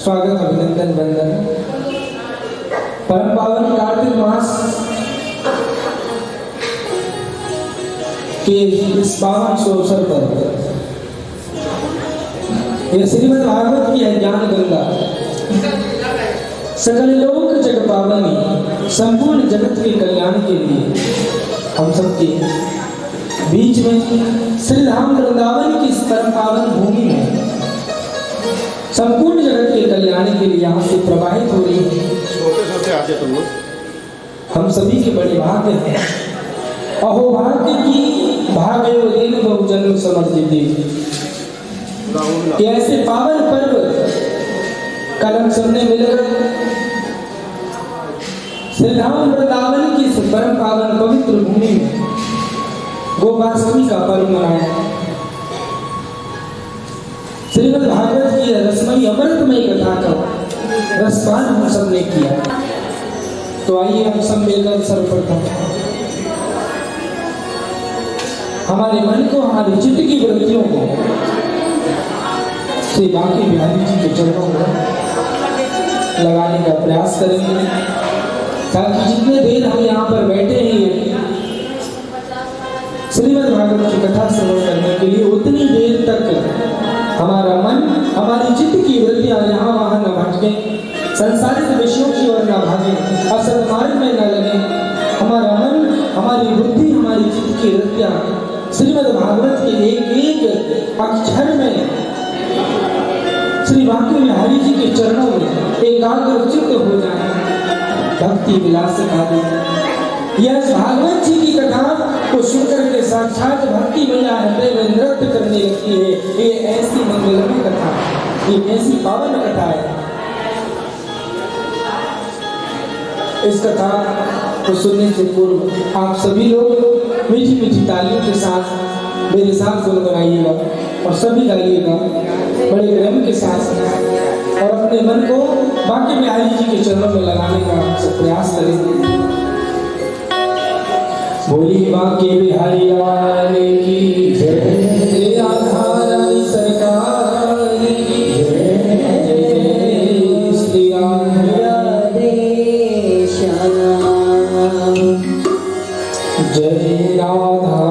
स्वागत अभिनंदन वंदन। परम पावन कार्तिक मास के इस पावन अवसर पर यह श्रीमद् भागवत की ज्ञान गंगा सकल लोक जग पावनी संपूर्ण जगत के कल्याण के लिए हम सबके बीच में श्री धाम वृंदावन की इस परम पावन भूमि में संपूर्ण जगत के कल्याण के लिए यहाँ से प्रवाहित हो रही है। हम सभी के बड़े भाग्य हैं। अहो भाग्य की भाग्य दिन बहु जन्म समर्जित कि ऐसे पावन पर्व कल हम सबने मिलकर श्री धाम वृंदावन की परम पावन पवित्र भूमि में गोपाष्टमी का पर्व मनाया। श्रीमद् भागवत की रसमयी अमृतमयी कथा का रसपान हम सब ने किया। तो आइए हम सब मिलकर सर्वप्रथम हमारे मन को, हमारे चित्त की वृत्तियों को श्री बांके बिहारी जी के चरणों में लगाने का प्रयास करेंगे, ताकि जितने देर हम यहाँ पर बैठे हैं श्रीमद् भागवत की कथा श्रवण करने के लिए, उतनी देर तक हमारा मन, हमारी चित्त की वृत्तियां यहाँ वहाँ न भटके, संसारिक विषयों की ओर न भागे, असत मार्ग में न लगे। हमारा मन, हमारी बुद्धि, हमारी चित्त की वृत्तियां श्रीमद् भागवत के एक एक अक्षर में श्री बांके बिहारी जी के चरणों में एकाग्र चित्त हो जाए। भक्ति विलास यह भागवत जी की कथा को सुनकर के साक्षात भक्ति मैया हृदय में नृत्य करने लगती है। ये ऐसी मंगलमय कथा, ये ऐसी पावन कथा है। इस कथा को सुनने से पूर्व आप सभी लोग मीठी मीठी तालियों के साथ मेरे साथ गुनगुनाइएगा और सभी गाइएगा बड़े प्रेम के साथ और अपने मन को बाकी बिहारी जी के चरणों में लगाने का सब प्रयास करेंगे। बोली बाकी बिहारी लाल की जय, राधा रानी सरकार की जय, श्री राधे श्याम, जय राधा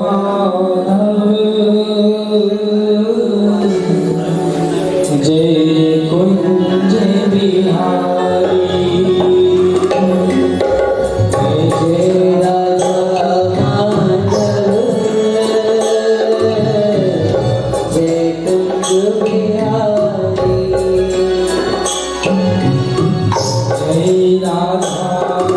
माधव, जय कुंज बिहारी, जय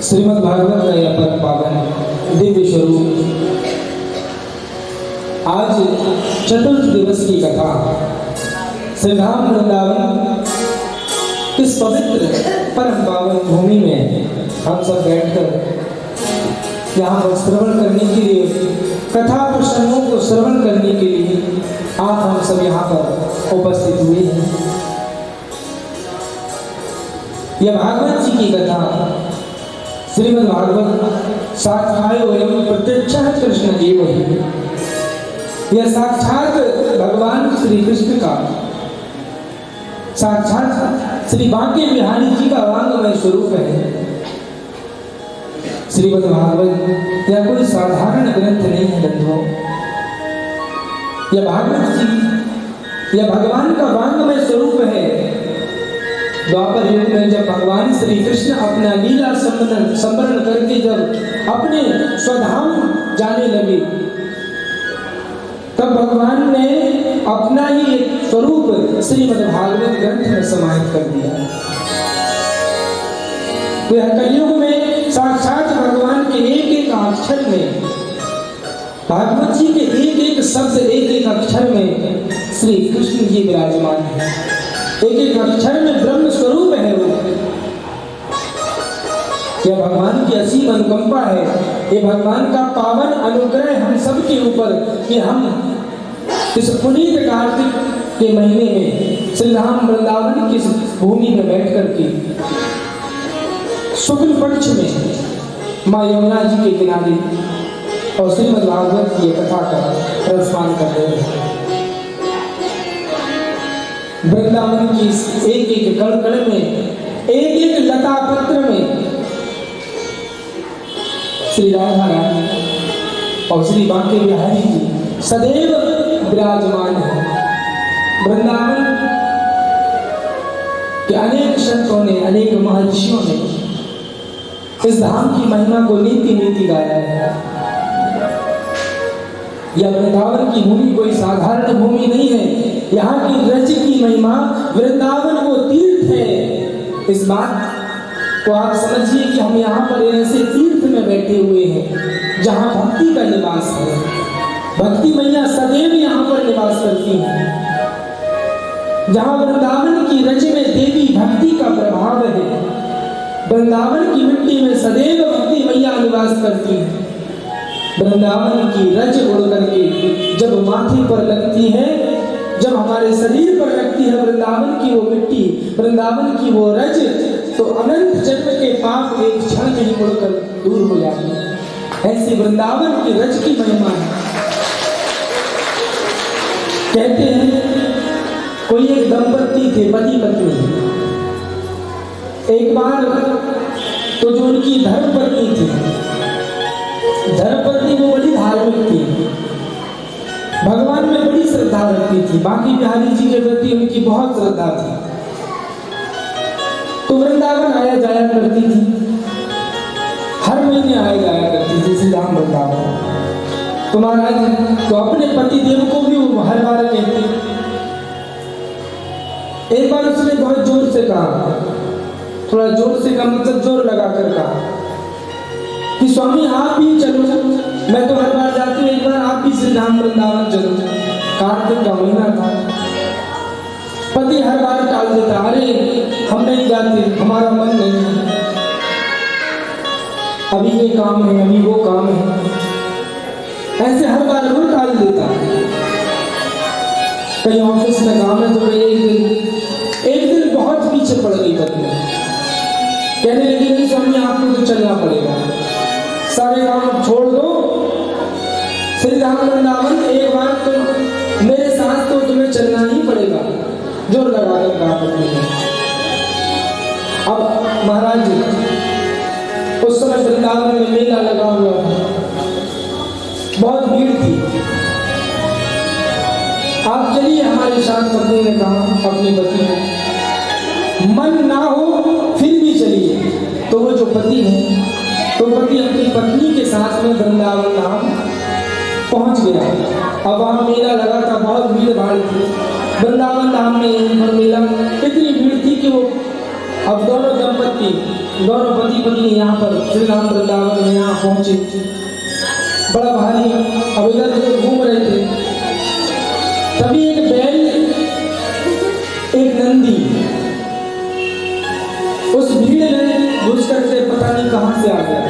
श्रीमद् भागवत का यह परम पावन दिव्य स्वरूप आज चतुर्थ दिवस की कथा श्री राम वृंदावन इस पवित्र परम पावन भूमि में हम सब बैठकर यहाँ पर श्रवण करने के लिए कथा प्रसंगों को श्रवण करने के लिए आप हम सब यहाँ पर उपस्थित हुए हैं। यह भागवत जी की कथा श्रीमद् भागवत साक्षाय वयम प्रत्यक्षः कृष्ण देव है। यह साक्षात भगवान श्री कृष्ण का साक्षात श्री बांके बिहारी जी का वांगमय स्वरूप है। श्रीमद् भागवत यह कोई साधारण ग्रंथ नहीं है बंधुओं। यह भागवत जी यह भगवान का वांगमय स्वरूप है। द्वापर युग में जब भगवान श्री कृष्ण अपना लीला संवरण करके जब अपने स्वधाम जाने लगे तब भगवान ने अपना ही एक स्वरूप श्रीमद् भागवत ग्रंथ में समाहित कर दिया। तो यह कलयुग में साक्षात भगवान के एक एक अक्षर में भागवत जी के एक एक शब्द एक एक अक्षर में श्री कृष्ण जी विराजमान है। एक एक अक्षर में ब्रह्म स्वरूप है वो। यह भगवान की असीम अनुकंपा है। ये भगवान का पावन अनुग्रह हम सब के ऊपर कि हम इस पुनीत कार्तिक के महीने में श्री राम वृंदावन की भूमि में बैठ करके शुक्ल पक्ष में माँ यमुना जी के किनारे और श्रीमद् भागवत की कथा का प्रस्तान कर रहे हैं। वृंदावन की एक एक कण कण में एक एक लता पत्र में श्री राधा रानी और श्री बांके बिहारी जी सदैव विराजमान है। वृंदावन के अनेक संतों ने अनेक महर्षियों ने इस धाम की महिमा को नीति नीति गाया है। यह वृंदावन की भूमि कोई साधारण भूमि नहीं है। यहाँ की रज की महिमा वृंदावन वो तीर्थ है। इस बात को आप समझिए कि हम यहाँ पर ऐसे तीर्थ में बैठे हुए हैं जहाँ भक्ति का निवास है। भक्ति मैया सदैव यहाँ पर निवास करती हैं। जहाँ वृंदावन की रज में देवी भक्ति का प्रभाव है। वृंदावन की मिट्टी में सदैव भक्ति मैया निवास करती है। वृंदावन की रज उड़ करके जब माथे पर लगती है, जब हमारे शरीर पर लगती है वृंदावन की वो मिट्टी, वृंदावन की वो रज, तो अनंत जन्म के पाप एक क्षण में ही उड़कर दूर हो जाते हैं। ऐसी वृंदावन की रज की महिमा है। कहते हैं कोई एक दंपत्ति थे, पति पत्नी। एक बार तो जो उनकी धर्मपत्नी थी, धर्मपत्नी वो बड़ी धार्मिक थी, भगवान में बड़ी श्रद्धा रखती थी। बांके बिहारी जी के प्रति उनकी बहुत श्रद्धा थी। तो वृंदावन आया जाया करती थी, हर महीने आया जाया करती थी श्री राम वृंदावन। तो महाराज तो अपने पति देव को भी वो हर बार कहती। एक बार उसने बहुत जोर से कहा, थोड़ा जोर से का मतलब जोर लगा कर कहा कि स्वामी आप भी चलो, मैं तो हर बार जाती हूँ, एक बार आप भी श्री राम वृंदावन चलो। कार्तिक का महीना था। पति हर बार टाल देता, अरे हम नहीं जाते, हमारा मन नहीं है। अभी ये काम है, अभी वो काम है, ऐसे हर बार वो टाल देता है। कहीं ऑफिस में काम है तो एक दिन बहुत पीछे पड़ गई पत्नी, कहने लगी नहीं स्वामी आपको तो चलना पड़ेगा, सारे काम छोड़ दो, श्री राम वृंदावन एक बार तुम मेरे साथ तो तुम्हें चलना ही पड़ेगा। जोर लगाकर कहा पत्नी ने। अब महाराज उस समय वृंदावन में मेला लगा हुआ था, बहुत भीड़ थी। आप चलिए हमारे साथ, पत्नी ने कहा अपनी पति को। मन ना हो फिर भी चलिए। तो वो जो पति है, तो पति अपनी पत्नी के साथ में वृंदावन धाम पहुंच गया। अब वहां मेला लगा था, बहुत भीड़ भाड़ थी वृंदावन धाम में। मेला इतनी भीड़ थी कि वो अब दोनों पति पत्नी यहाँ पर श्री राम वृंदावन में यहाँ पहुंचे, बड़ा भारी। अब इधर उधर घूम रहे थे, तभी एक बैल, एक नंदी उस भीड़ में घुस करके पता नहीं कहां से आ गया।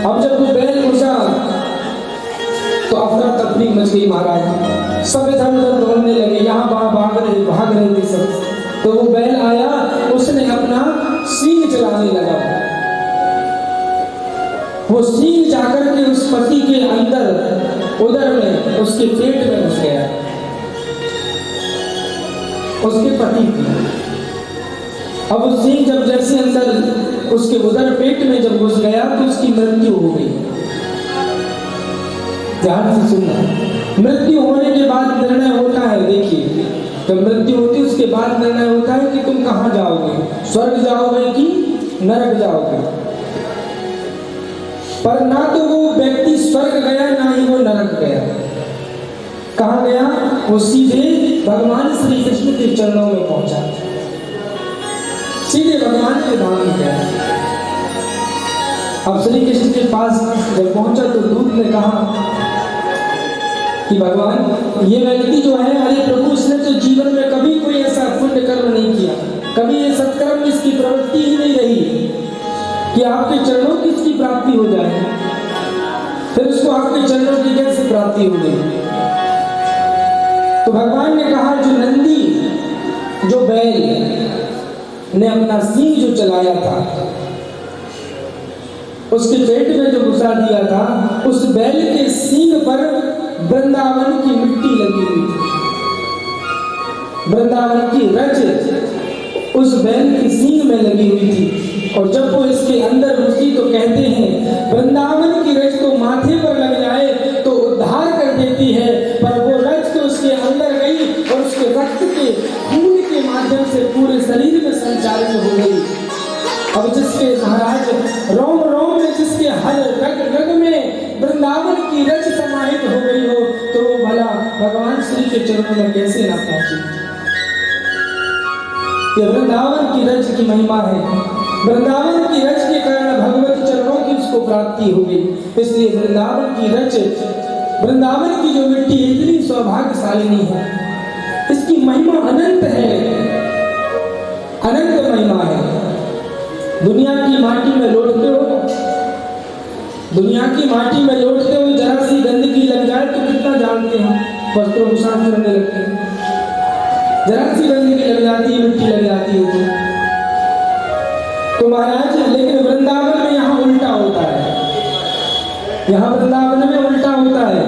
अब जब वो बैल घुसा तो अफरा तफरी मच गई महाराज, सब इधर उधर दौड़ने लगे, यहाँ वहां भाग रहे थे सब। तो वो बैल आया, उसने अपना सींग चलाने लगा। वो सींग जाकर के उस पति के अंदर उधर में उसके पेट में घुस गया, उसके पति की। अब वो सींग जब जैसे अंदर उसके उधर पेट में जब घुस गया तो उसकी मृत्यु हो गई। ध्यान से सुनना, मृत्यु होने के बाद निर्णय होता है, देखिए तो मृत्यु होती है उसके बाद निर्णय होता है कि तुम कहां जाओगे, स्वर्ग जाओगे कि नरक जाओगे। पर ना तो वो व्यक्ति स्वर्ग गया, ना ही वो नरक गया। कहां गया? वो सीधे भगवान श्री कृष्ण के चरणों में पहुंचा, सीधे भगवान के धाम में गया। अब श्री कृष्ण के पास जब पहुंचा तो दूत ने कहा कि भगवान ये व्यक्ति जो है, अरे प्रभु उसने तो जीवन में कभी कोई ऐसा पुण्य कर्म नहीं किया, कभी ये सत्कर्म इसकी प्रवृत्ति ही नहीं रही कि आपके चरणों की इसकी प्राप्ति हो जाए, फिर उसको आपके चरणों की कैसे प्राप्ति हो गई। तो भगवान ने कहा जो नंदी, जो बैल ने अपना सींग जो चलाया था, उसके पेट में जो घुसा दिया था, उस बैल के सींग पर वृंदावन की मिट्टी लगी हुई थी। वृंदावन की रज उस बैल की सींग में लगी हुई थी। और जब वो इसके अंदर घुसी तो कहते हैं वृंदावन की रज तो माथे पर लग जाए तो उद्धार कर देती है, पर वो रज तो उसके अंदर गई और उसके रक्त के खून के माध्यम से पूरे शरीर में संचालित हो गई। अब जिसके महाराज रोम रोम में, जिसके हर रग रग में वृंदावन की रज समाहित हो गई हो, तो वो भला भगवान श्री के चरणों में कैसे ना पहुंचे। ये वृंदावन की रज की महिमा है। वृंदावन की रज के कारण भगवत चरणों की उसको प्राप्ति हो गई। इसलिए वृंदावन की रज, वृंदावन की जो मिट्टी इतनी सौभाग्यशालिनी है, इसकी महिमा अनंत है, अनंत महिमा है। दुनिया की माटी में लौटते हो, दुनिया की माटी में लौटते हो, जरा सी गंदगी लग जाए तो कितना जानते हैं, वस्त्रों को साफ करने लगते हैं। जरा सी गंदगी लग जाती है, मिट्टी लग जाती है तो महाराज, लेकिन वृंदावन में यहाँ उल्टा होता है। यहाँ वृंदावन में उल्टा होता है।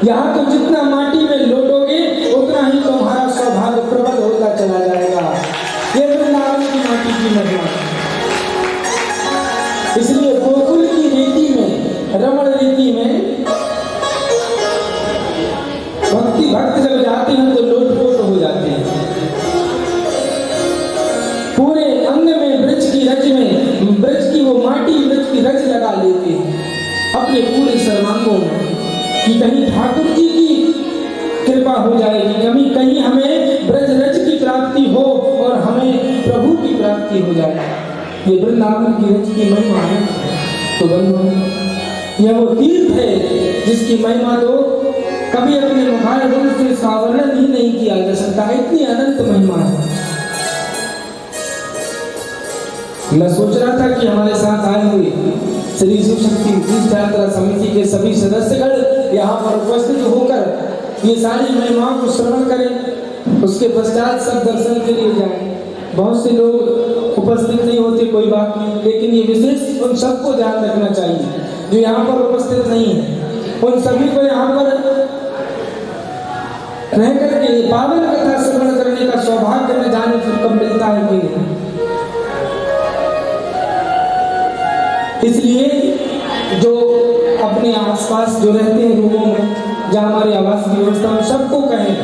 यहाँ तो जितना माटी में लौटोगे उतना ही तुम्हारा सौभाग्य प्रबल होता चला जाएगा। ये वृंदावन की माटी की महिमा। इसलिए गोकुल की रीति में, रमण रीति में भक्त जब जाते हैं तो लोटपोट हो जाते हैं। पूरे अंग में ब्रज की रज में, ब्रज की वो माटी, ब्रज की रज लगा लेते हैं अपने पूरे सर्वांगों में कि कहीं ठाकुर जी की कृपा हो जाएगी, कहीं हमें ब्रज रज की प्राप्ति हो और हमें प्रभु की प्राप्ति हो जाए। ये वृंदावन की रज की महिमा है। तो बंधु, यह वो तीर्थ है जिसकी महिमा तो कभी अपने मुखारबिंद से सावर्णन ही नहीं किया जा सकता, इतनी अनंत महिमा है। मैं सोच रहा था कि हमारे साथ आए हुए श्री शिव शक्ति तीर्थ यात्रा समिति के सभी सदस्यगण यहाँ पर उपस्थित होकर ये सारी महिमाओं को श्रवण करें, उसके पश्चात सब दर्शन के लिए जाएं। बहुत से लोग उपस्थित नहीं होते, कोई बात नहीं, लेकिन ये विशेष उन सबको ध्यान रखना चाहिए जो यहाँ पर उपस्थित नहीं है। उन सभी को यहाँ पर रह करके पावन कथा श्रवण करने का सौभाग्य में जाने कब मिलता है कि नहीं। इसलिए जो अपने आसपास जो रहते हैं रूमों में जहाँ हमारी आवास की व्यवस्था, हम सबको कहें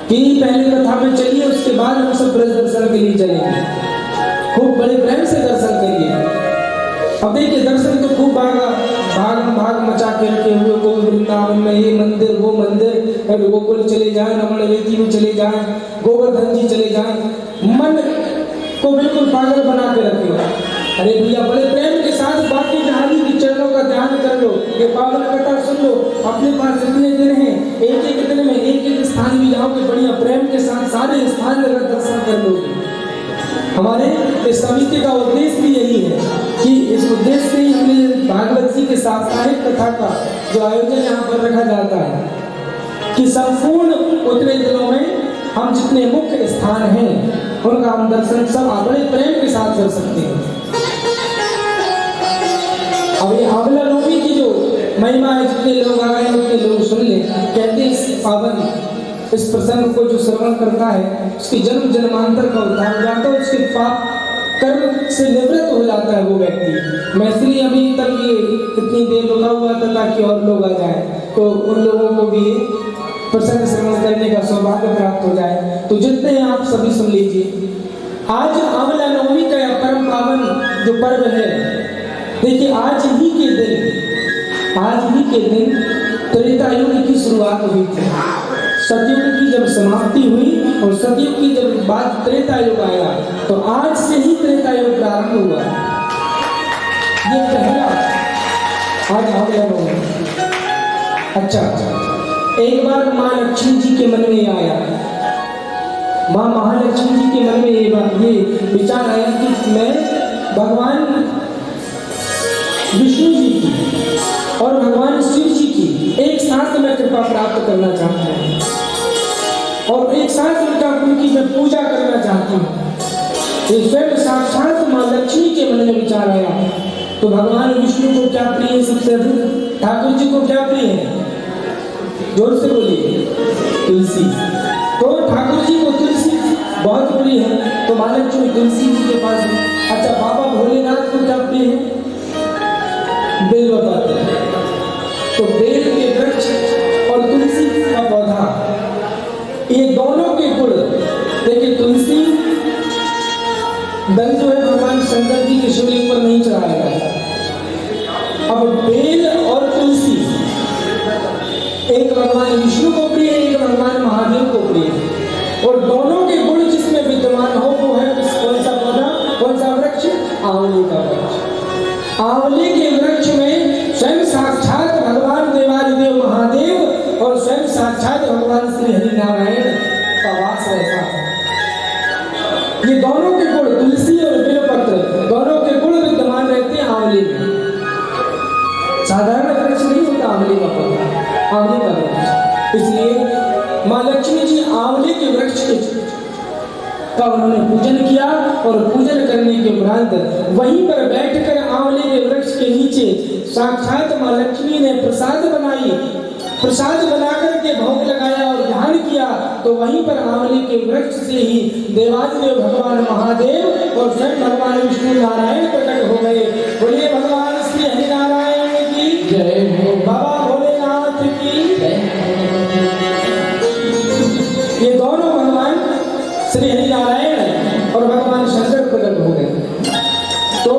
कि पहले कथा में चलिए, उसके बाद हम सब ब्रज दर्शन के लिए चलेंगे। खूब बड़े प्रेम से दर्शन करिए। अब देखिए दर्शन तो खूब भाग मचा के रखे हुए, कोई वृंदावन में ये मंदिर वो मंदिर, गोकुल चले जाए, रमण रेती में चले जाए, गोवर्धन जी चले जाए, मन को बिल्कुल पागल बना के रखे। अरे भैया बड़े प्रेम के साथ बाकी जहानी की चरणों का ध्यान कर लो, ये पावन कथा सुन लो। अपने पास इतने दिन हैं, एक एक दिन में एक एक स्थान भी जाओगे, बढ़िया प्रेम के साथ सारे स्थान अगर दर्शन कर लोगे। हमारे इस समिति का उद्देश्य भी यही है कि इस उद्देश्य से ही हमने भागवत जी के साप्ताहिक कथा का जो आयोजन यहाँ पर रखा जाता है कि संपूर्ण उतने दिनों में हम जितने मुख्य स्थान हैं उनका हम दर्शन सब बड़े प्रेम के साथ कर सकते हैं। अब ये आंवला नवमी की जो महिमा है, जितने लोग आ गए उतने लोग सुन ले। कहते हैं पावन इस प्रसंग को जो श्रवण करता है उसके जन्म जन्मांतर का उद्धार हो जाता है, उसके पाप कर्म से निवृत्त हो जाता है वो व्यक्ति। मैं इसलिए अभी तक ये इतनी देर रुका हुआ था ताकि और लोग आ जाए, तो उन लोगों को भी प्रसंग श्रवण करने का सौभाग्य प्राप्त हो जाए। तो जितने हैं आप सभी सुन लीजिए। आज आंवला नवमी का परम पावन जो पर्व है, देखिए आज ही के दिन त्रेता युग की शुरुआत हुई थी। सतयुग की जब समाप्ति हुई और सतयुग की जब बाद त्रेता युग आया, तो आज से ही त्रेता युग प्रारंभ हुआ। ये पहला आज आंवला नवमी। अच्छा, एक बार माँ लक्ष्मी जी के मन में आया, माँ महालक्ष्मी जी के मन में ये विचार आया कि मैं भगवान विष्णु जी की और भगवान शिव जी की एक साथ मैं कृपा प्राप्त करना चाहता हूँ और एक साथ उनकी मैं पूजा करना चाहती हूँ। ये स्वयं साक्षात माँ लक्ष्मी के मन में विचार आया। तो भगवान विष्णु को क्या प्रिय है सबसे अधिक? ठाकुर जी को क्या प्रिय है? जोर से बोलिए। तुलसी। तो ठाकुर जी को तुलसी बहुत प्रिय है, तो माँ लक्ष्मी तुलसी जी के पास है। अच्छा, बाबा भोलेनाथ को क्या प्रिय है? बेल बताते हैं। तो बेल के वृक्ष और तुलसी का पौधा, ये दोनों के गुण देखिए। तुलसी दल जो है भगवान शंकर जी के शिवलिंग पर नहीं चढ़ाया जाता। अब बेल और तुलसी एक भगवान विष्णु को प्रिय है, एक भगवान महादेव को प्रिय है, और दोनों के गुण जिसमें विद्यमान हो वो है कौन सा पौधा, कौन सा वृक्ष? आंवले का वृक्ष। आंवले के वृक्ष में स्वयं साक्षात भगवान देवादिदेव महादेव और स्वयं साक्षात भगवान श्री हरि नारायण का वास रहता है। ये दोनों के गुण, तुलसी और बेलपत्र, दोनों के गुण विद्यमान रहते हैं आंवले में। साधारण वृक्ष नहीं होता आंवले का पौधा, आंवले का वृक्ष। इसलिए माँ लक्ष्मी जी आंवले के वृक्ष का उन्होंने पूजन किया और पूजन करने के उपरांत वहीं पर बैठकर आंवले के वृक्ष के नीचे साक्षात माँ लक्ष्मी ने प्रसाद बनाई। प्रसाद बनाकर के भोग लगाया और ध्यान किया, तो वहीं पर आंवले के वृक्ष से ही देवादिदेव भगवान महादेव और स्वयं भगवान विष्णु नारायण प्रकट हो गए। बोलिए भगवान श्री हरि नारायण की जय हो, बाबा भोलेनाथ की जय। ये दोनों भगवान श्री हरि नारायण और भगवान शंकर प्रकट हो गए। तो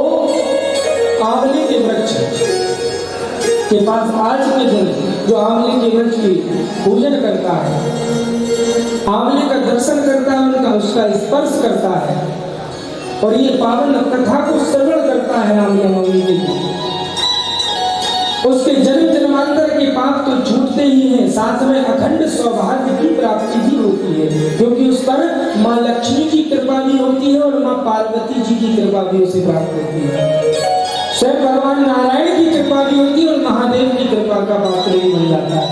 आंवले के वृक्ष के पास आज के दिन जो आंवले के वृक्ष की पूजन करता है, आंवले का दर्शन करता है, उनका उसका स्पर्श करता है और ये पावन कथा को श्रवण करता है आंवला नवमी के दिन, उसके जन्म जन्मांतर के पाप तो छूटते ही हैं, साथ में अखंड सौभाग्य की प्राप्ति भी होती है, क्योंकि उस पर माँ लक्ष्मी की कृपा भी होती है और माँ पार्वती जी की कृपा भी उसे प्राप्त होती है। स्वयं भगवान नारायण की कृपा भी होती है और महादेव की कृपा का पात्र भी बन जाता है।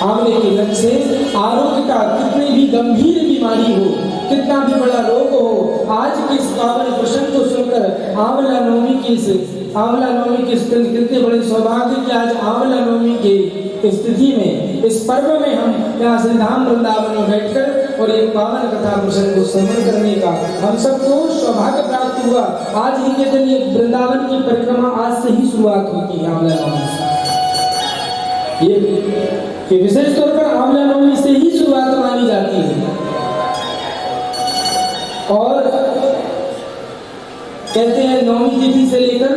आंवले के वृक्ष से आरोग्य का कितनी भी गंभीर बीमारी हो, कितना भी बड़ा रोग हो, आज के इस पावन प्रसंग को सुनकर आंवला नवमी की कितने बड़े सौभाग्य की आज आंवला नवमी के स्थिति में, इस पर्व में हम यहाँ श्रीधाम वृंदावन में बैठकर और एक पावन कथा प्रसंग को श्रवण करने का हम सबको सौभाग्य प्राप्त हुआ। आज ही के दिन ये वृंदावन की परिक्रमा आज से ही शुरुआत होती है आंवला नवमी से। ये विशेष तौर पर आंवला नवमी से ही शुरुआत मानी जाती है। और कहते हैं नवमी तिथि से लेकर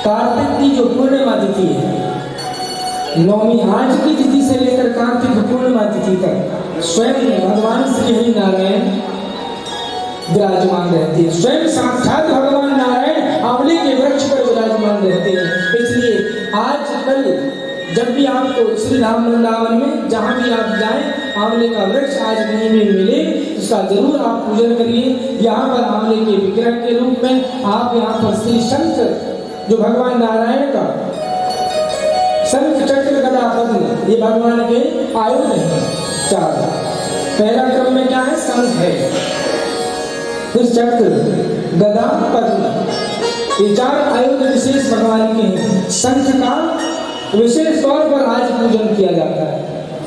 कार्तिक की जो पूर्णिमा तिथि है, नवमी आज की तिथि से लेकर कार्तिक पूर्णिमा तिथि तक स्वयं भगवान श्री हरि नारायण विराजमान रहते हैं। स्वयं साक्षात भगवान नारायण आंवले के वृक्ष पर विराजमान रहते हैं। इसलिए आज कल जब भी आपको श्री धाम वृंदावन में जहाँ भी आप जाएं, आंवले का वृक्ष आज कहीं भी मिले, उसका जरूर आप पूजन करिए। यहाँ पर आंवले के विग्रह के रूप में आप यहाँ पर श्री शंख, जो भगवान नारायण का शंख चक्र गदा पद्म, ये भगवान के आयुध है चार। पहला क्रम में क्या है? शंख है, फिर चक्र, गदा, पद्म, ये चार आयुध विशेष भगवान के हैं। शंख का विशेष तौर पर आज पूजन किया जाता है।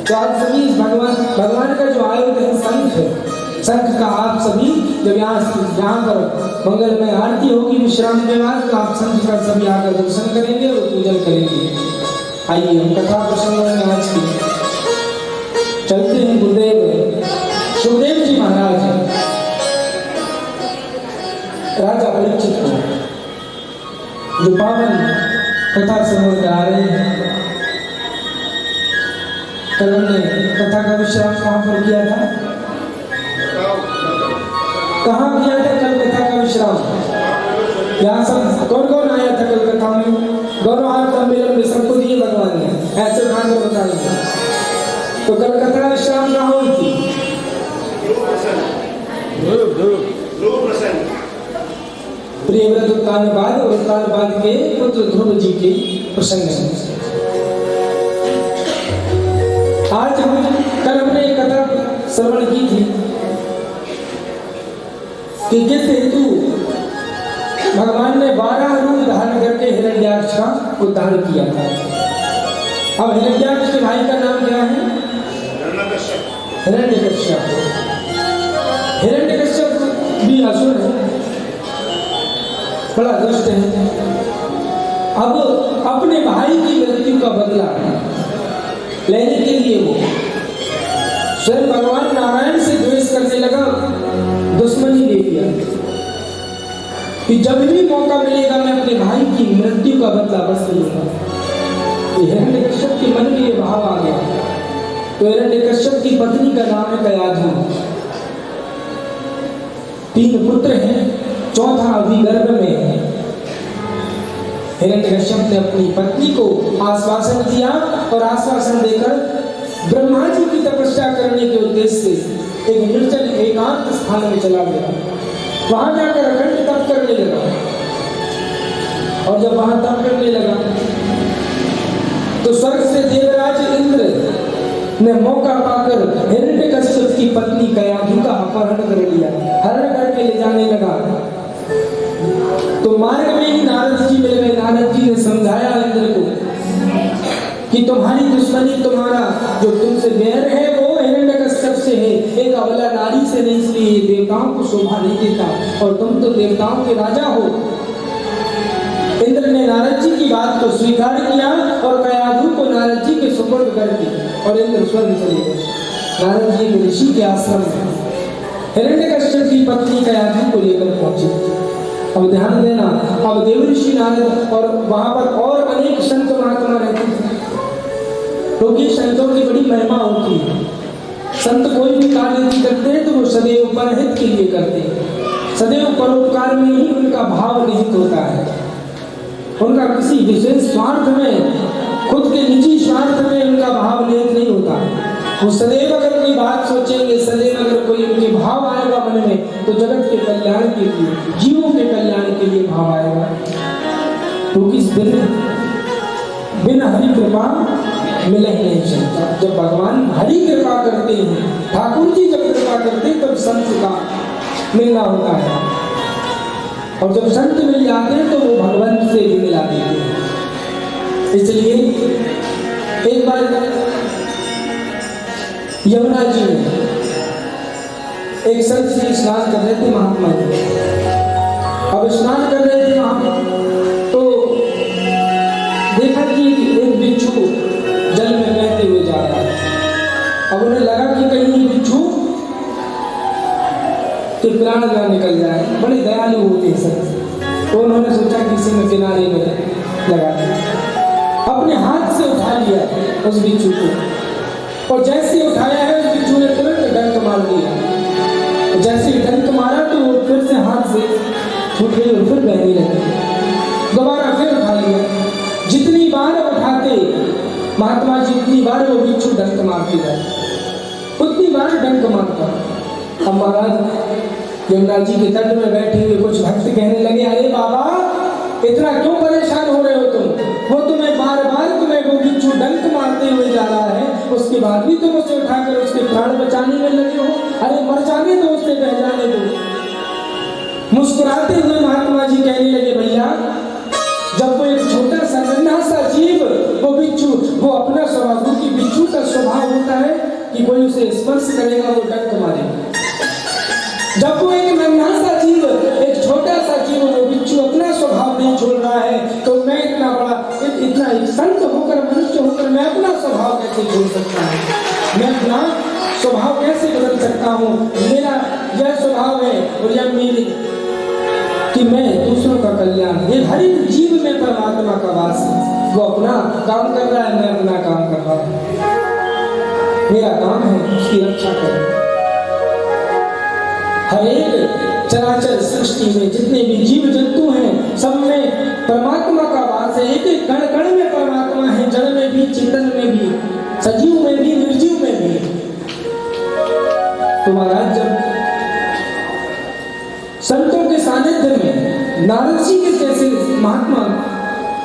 तो आज सभी भगवान का जो आयुध है शंख है, शंख का आप सभी जब यहाँ पर मंगलमय आरती होगी विश्राम के बाद, तो आप शंख का सभी आकर दर्शन करेंगे और पूजन करेंगे। आइए हम कथा प्रसंग में आज की चलते हैं। गुरुदेव सुखदेव जी महाराज राजा परीक्षित को जो पावन कथा श्रवण करा रहे हैं। कल हमने कथा का विश्राम कहाँ पर किया था? कहाँ किया था कल कथा का विश्राम? यहाँ सब कौन कौन आया था कल कथा में? दोनों हाथ सम्मेलन में सबको दिए भगवान ने, ऐसे ध्यान में बताइए। तो कल कथा विश्राम कहाँ हुई थी? प्रियव्रत उत्तानपाद और उत्तानपाद के पुत्र ध्रुव जी के प्रसंग में आज कल हमने एक कथा श्रवण की थी कि किस हेतु भगवान ने 12 रूप धारण करके हिरण्याक्ष का उद्धार किया था। अब हिरण्याक्ष के भाई का नाम क्या है? हिरण्यकश्यप। हिरण्यकश्यप भी असुर है, बड़ा दुष्ट है। अब अपने भाई की मृत्यु का बदला लेने के लिए वो स्वयं भगवान नारायण से द्वेष करने लगा, दुश्मनी ले लिया कि जब भी मौका मिलेगा मैं अपने भाई की मृत्यु का बदला बस लूंगा। हिरण्यकश्यप के मन में ये भाव आ गया। तो हिरण्यकश्यप की पत्नी का नाम है कयाधु। 3 पुत्र हैं, चौथा अभी गर्भ में है। हिरण्यकश्यप ने अपनी पत्नी को आश्वासन दिया और आश्वासन देकर ब्रह्मा जी की तपस्या करने के उद्देश्य से एक निर्जन एकांत स्थान में चला गया। वहां जाकर अखंड तप करने लगा। और जब वहां तप करने लगा तो स्वर्ग से देवराज इंद्र ने मौका पाकर हिरण्यकश्यप की पत्नी कयाधु का अपहरण कर लिया, हरण करके ले जाने लगा। तो मार्ग में ही नारद जी मिल गए। नारद जी ने समझाया इंद्र को कि तुम्हारी दुश्मनी, तुम्हारा जो तुमसे बैर है वो हिरण्यकश्यप से है, एक अबला नारी से नहीं, इसलिए देवताओं को शोभा नहीं देता और तुम तो देवताओं के राजा हो। इंद्र ने नारद जी की बात को स्वीकार किया और कयाधु को नारद जी के सुपुर्द कर दी और इंद्र स्वर्ग चले गए। नारद जी के ऋषि के आश्रम में हिरण्यकश्यप की पत्नी कयाधु को लेकर पहुंचे। अब ध्यान देना, अब देव ऋषि नारद और वहां पर और अनेक संत महात्मा रहते थे, क्योंकि संतों की बड़ी महिमा होती है। संत कोई भी कार्य नहीं करते तो वो सदैव परहित के लिए करते हैं, सदैव परोपकार में ही उनका भाव निहित होता है। उनका किसी विशेष स्वार्थ में, खुद के निजी स्वार्थ में उनका भाव निहित नहीं होता। वो सदैव अगर कोई बात सोचेंगे, सदैव अगर कोई उनके भाव आएगा मन में, तो जगत के कल्याण के लिए, जीवों के कल्याण के लिए भाव आएगा। क्योंकि बिना हरि कृपा मिल ही नहीं सकता। जब भगवान हरि कृपा करते हैं, ठाकुर जी जब कृपा करते हैं, तब संत का मिलना होता है। और जब संत मिल जाते हैं तो वो भगवंत से भी मिला देते हैं। इसलिए एक बार यमुना जी एक संत जी स्नान कर रहे थे महात्मा जी। अब स्नान कर रहे थे वहां, तो देखा कि एक बिच्छू जल में बहते हुए जा रहा है। अब उन्हें लगा कि कहीं बिच्छू के प्राण ना निकल जाए, बड़े दयालु होते हैं संत। तो उन्होंने सोचा कि इसी में किनारे में लगा दिया, अपने हाथ से उठा लिया उस बिच्छू को, और जैसे उठाया है उस बिच्छू ने तुरंत डंक मार दिया। जैसे डंक मारा तो वो फिर से हाथ से छूट गई और फिर बहने लगी। दोबारा फिर उठा लिया। जितनी बार उठाते महात्मा जी, उतनी बार वो बिच्छू डंक मारते जाए, उतनी बार डंक मारता। अब महाराज यमुना जी के तट में बैठे हुए कुछ भक्त कहने लगे, अरे बाबा इतना क्यों परेशान हो रहे हो तुम? वो तुम्हें बार बार तुम्हें वो बिच्छू डंक मारते हुए जा रहा है, उसके बाद भी तुम उसे उठाकर उसके प्राण बचाने में लगे हो। अरे मर जाने दो, उससे बह जाने दो। मुस्कुराते हुए महात्मा जी कहने लगे, भैया जब वो एक छोटा सा नन्हा सा जीव, वो बिच्छू, वो अपना स्वभाव, क्योंकि बिच्छू का स्वभाव होता है कि कोई उसे स्पर्श करेगा वो डंक मारेगा। जब वो एक नन्हा सा जीव, एक छोटा सा जीव, वो बिच्छू अपना स्वभाव नहीं छोड़ रहा है, तो मैं इतना बड़ा, इतना संत होकर, मनुष्य होकर मैं अपना स्वभाव कैसे छोड़ सकता हूँ? मैं अपना स्वभाव कैसे बदल सकता हूँ? मेरा यह स्वभाव है और यह मेरी कि मैं दूसरों का कल्याण, ये हर एक जीव में परमात्मा का वास है। वो अपना काम कर रहा है, मैं अपना काम कर रहा हूँ। मेरा काम है उसकी रक्षा करना। हर एक चराचर सृष्टि में जितने भी जीव जंतु हैं, सब में परमात्मा का वास है। एक एक कण कण में परमात्मा है, जड़ में भी, चेतन में भी, सजीव में भी, निर्जीव में भी। तो महाराज जब संतों के सानिध्य में, नारद जी के जैसे महात्मा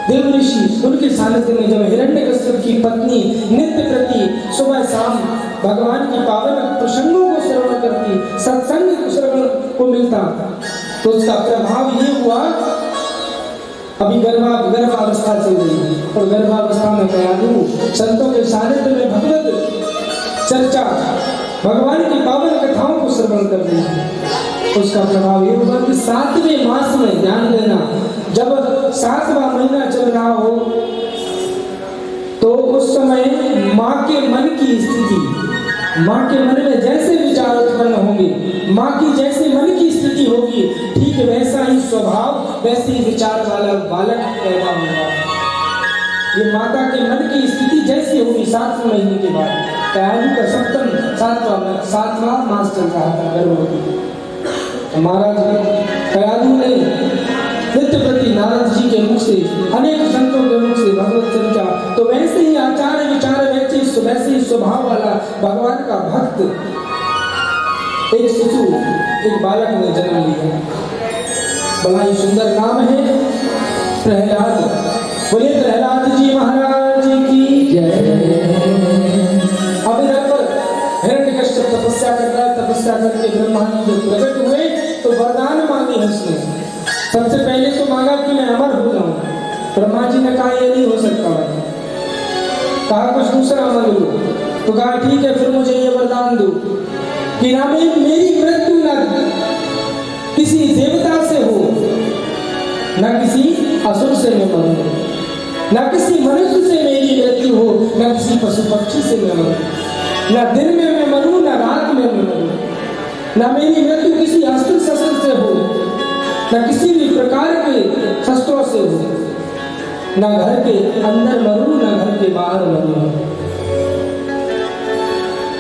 देव ऋषि, उनके सानिध्य में जब हिरण्यकश्यप की पत्नी नित्य प्रति सुबह शाम भगवान की पावन प्रसंगों को श्रवण करती, सत्संग श्रवण को मिलता, तो उसका प्रभाव ये हुआ, अभी गर्भावस्था चल रही है, और गर्भावस्था में कयादु संतों के सानिध्य में भगवत चर्चा, भगवान की पावन कथाओं को श्रवण कर रही है। उसका प्रभाव ये हुआ कि 7वें मास में, ध्यान देना, जब 7वां महीना चल रहा हो, तो उस समय माँ के मन की स्थिति, माँ के मन में जैसे विचार उत्पन्न होंगे, माँ की जैसे मन की स्थिति होगी, ठीक वैसा ही स्वभाव, वैसे ही विचार वाला बालक पैदा होगा। ये माता के मन की स्थिति जैसी होगी 7वें महीने के बाद। कयादु का सप्तम 7वां मास चल रहा था गर्भवती। महाराज कयादु ने नित्य प्रति नारद जी के मुख से, अनेक संतों के मुख से भगवत चर्चा, तो वैसे ही आचार विचार वैसे ही स्वभाव वाला भगवान का भक्त एक शिशु, एक बालक ने जन्म लिया। बड़ा ही सुंदर नाम है प्रहलाद। बोले प्रहलाद जी महाराज की जय। अब इधर पर हिरण्यकश्यप तपस्या कर रहा है, तपस्या करके ब्रह्मा जी जब प्रकट हुए तो वरदान मांगे हैं उसने। सबसे पहले तो मांगा कि मैं अमर हो जाऊं। ब्रह्मा जी ने कहा ये नहीं हो सकता है, कहा कुछ दूसरा मांग लो। तो कहा ठीक है, फिर मुझे ये वरदान दो कि ना मेरी मृत्यु ना किसी देवता से हो, ना किसी असुर से मैं मरूं, ना किसी मनुष्य से मेरी मृत्यु हो, ना किसी पशु पक्षी से मैं मरूं, ना दिन में मैं मरूं, ना रात में मैं मरूं, ना मेरी मृत्यु किसी अस्त्र शस्त्र से हो, ना किसी भी प्रकार के शस्त्रों से हो, ना घर के अंदर मरूं, ना घर के बाहर मरूं।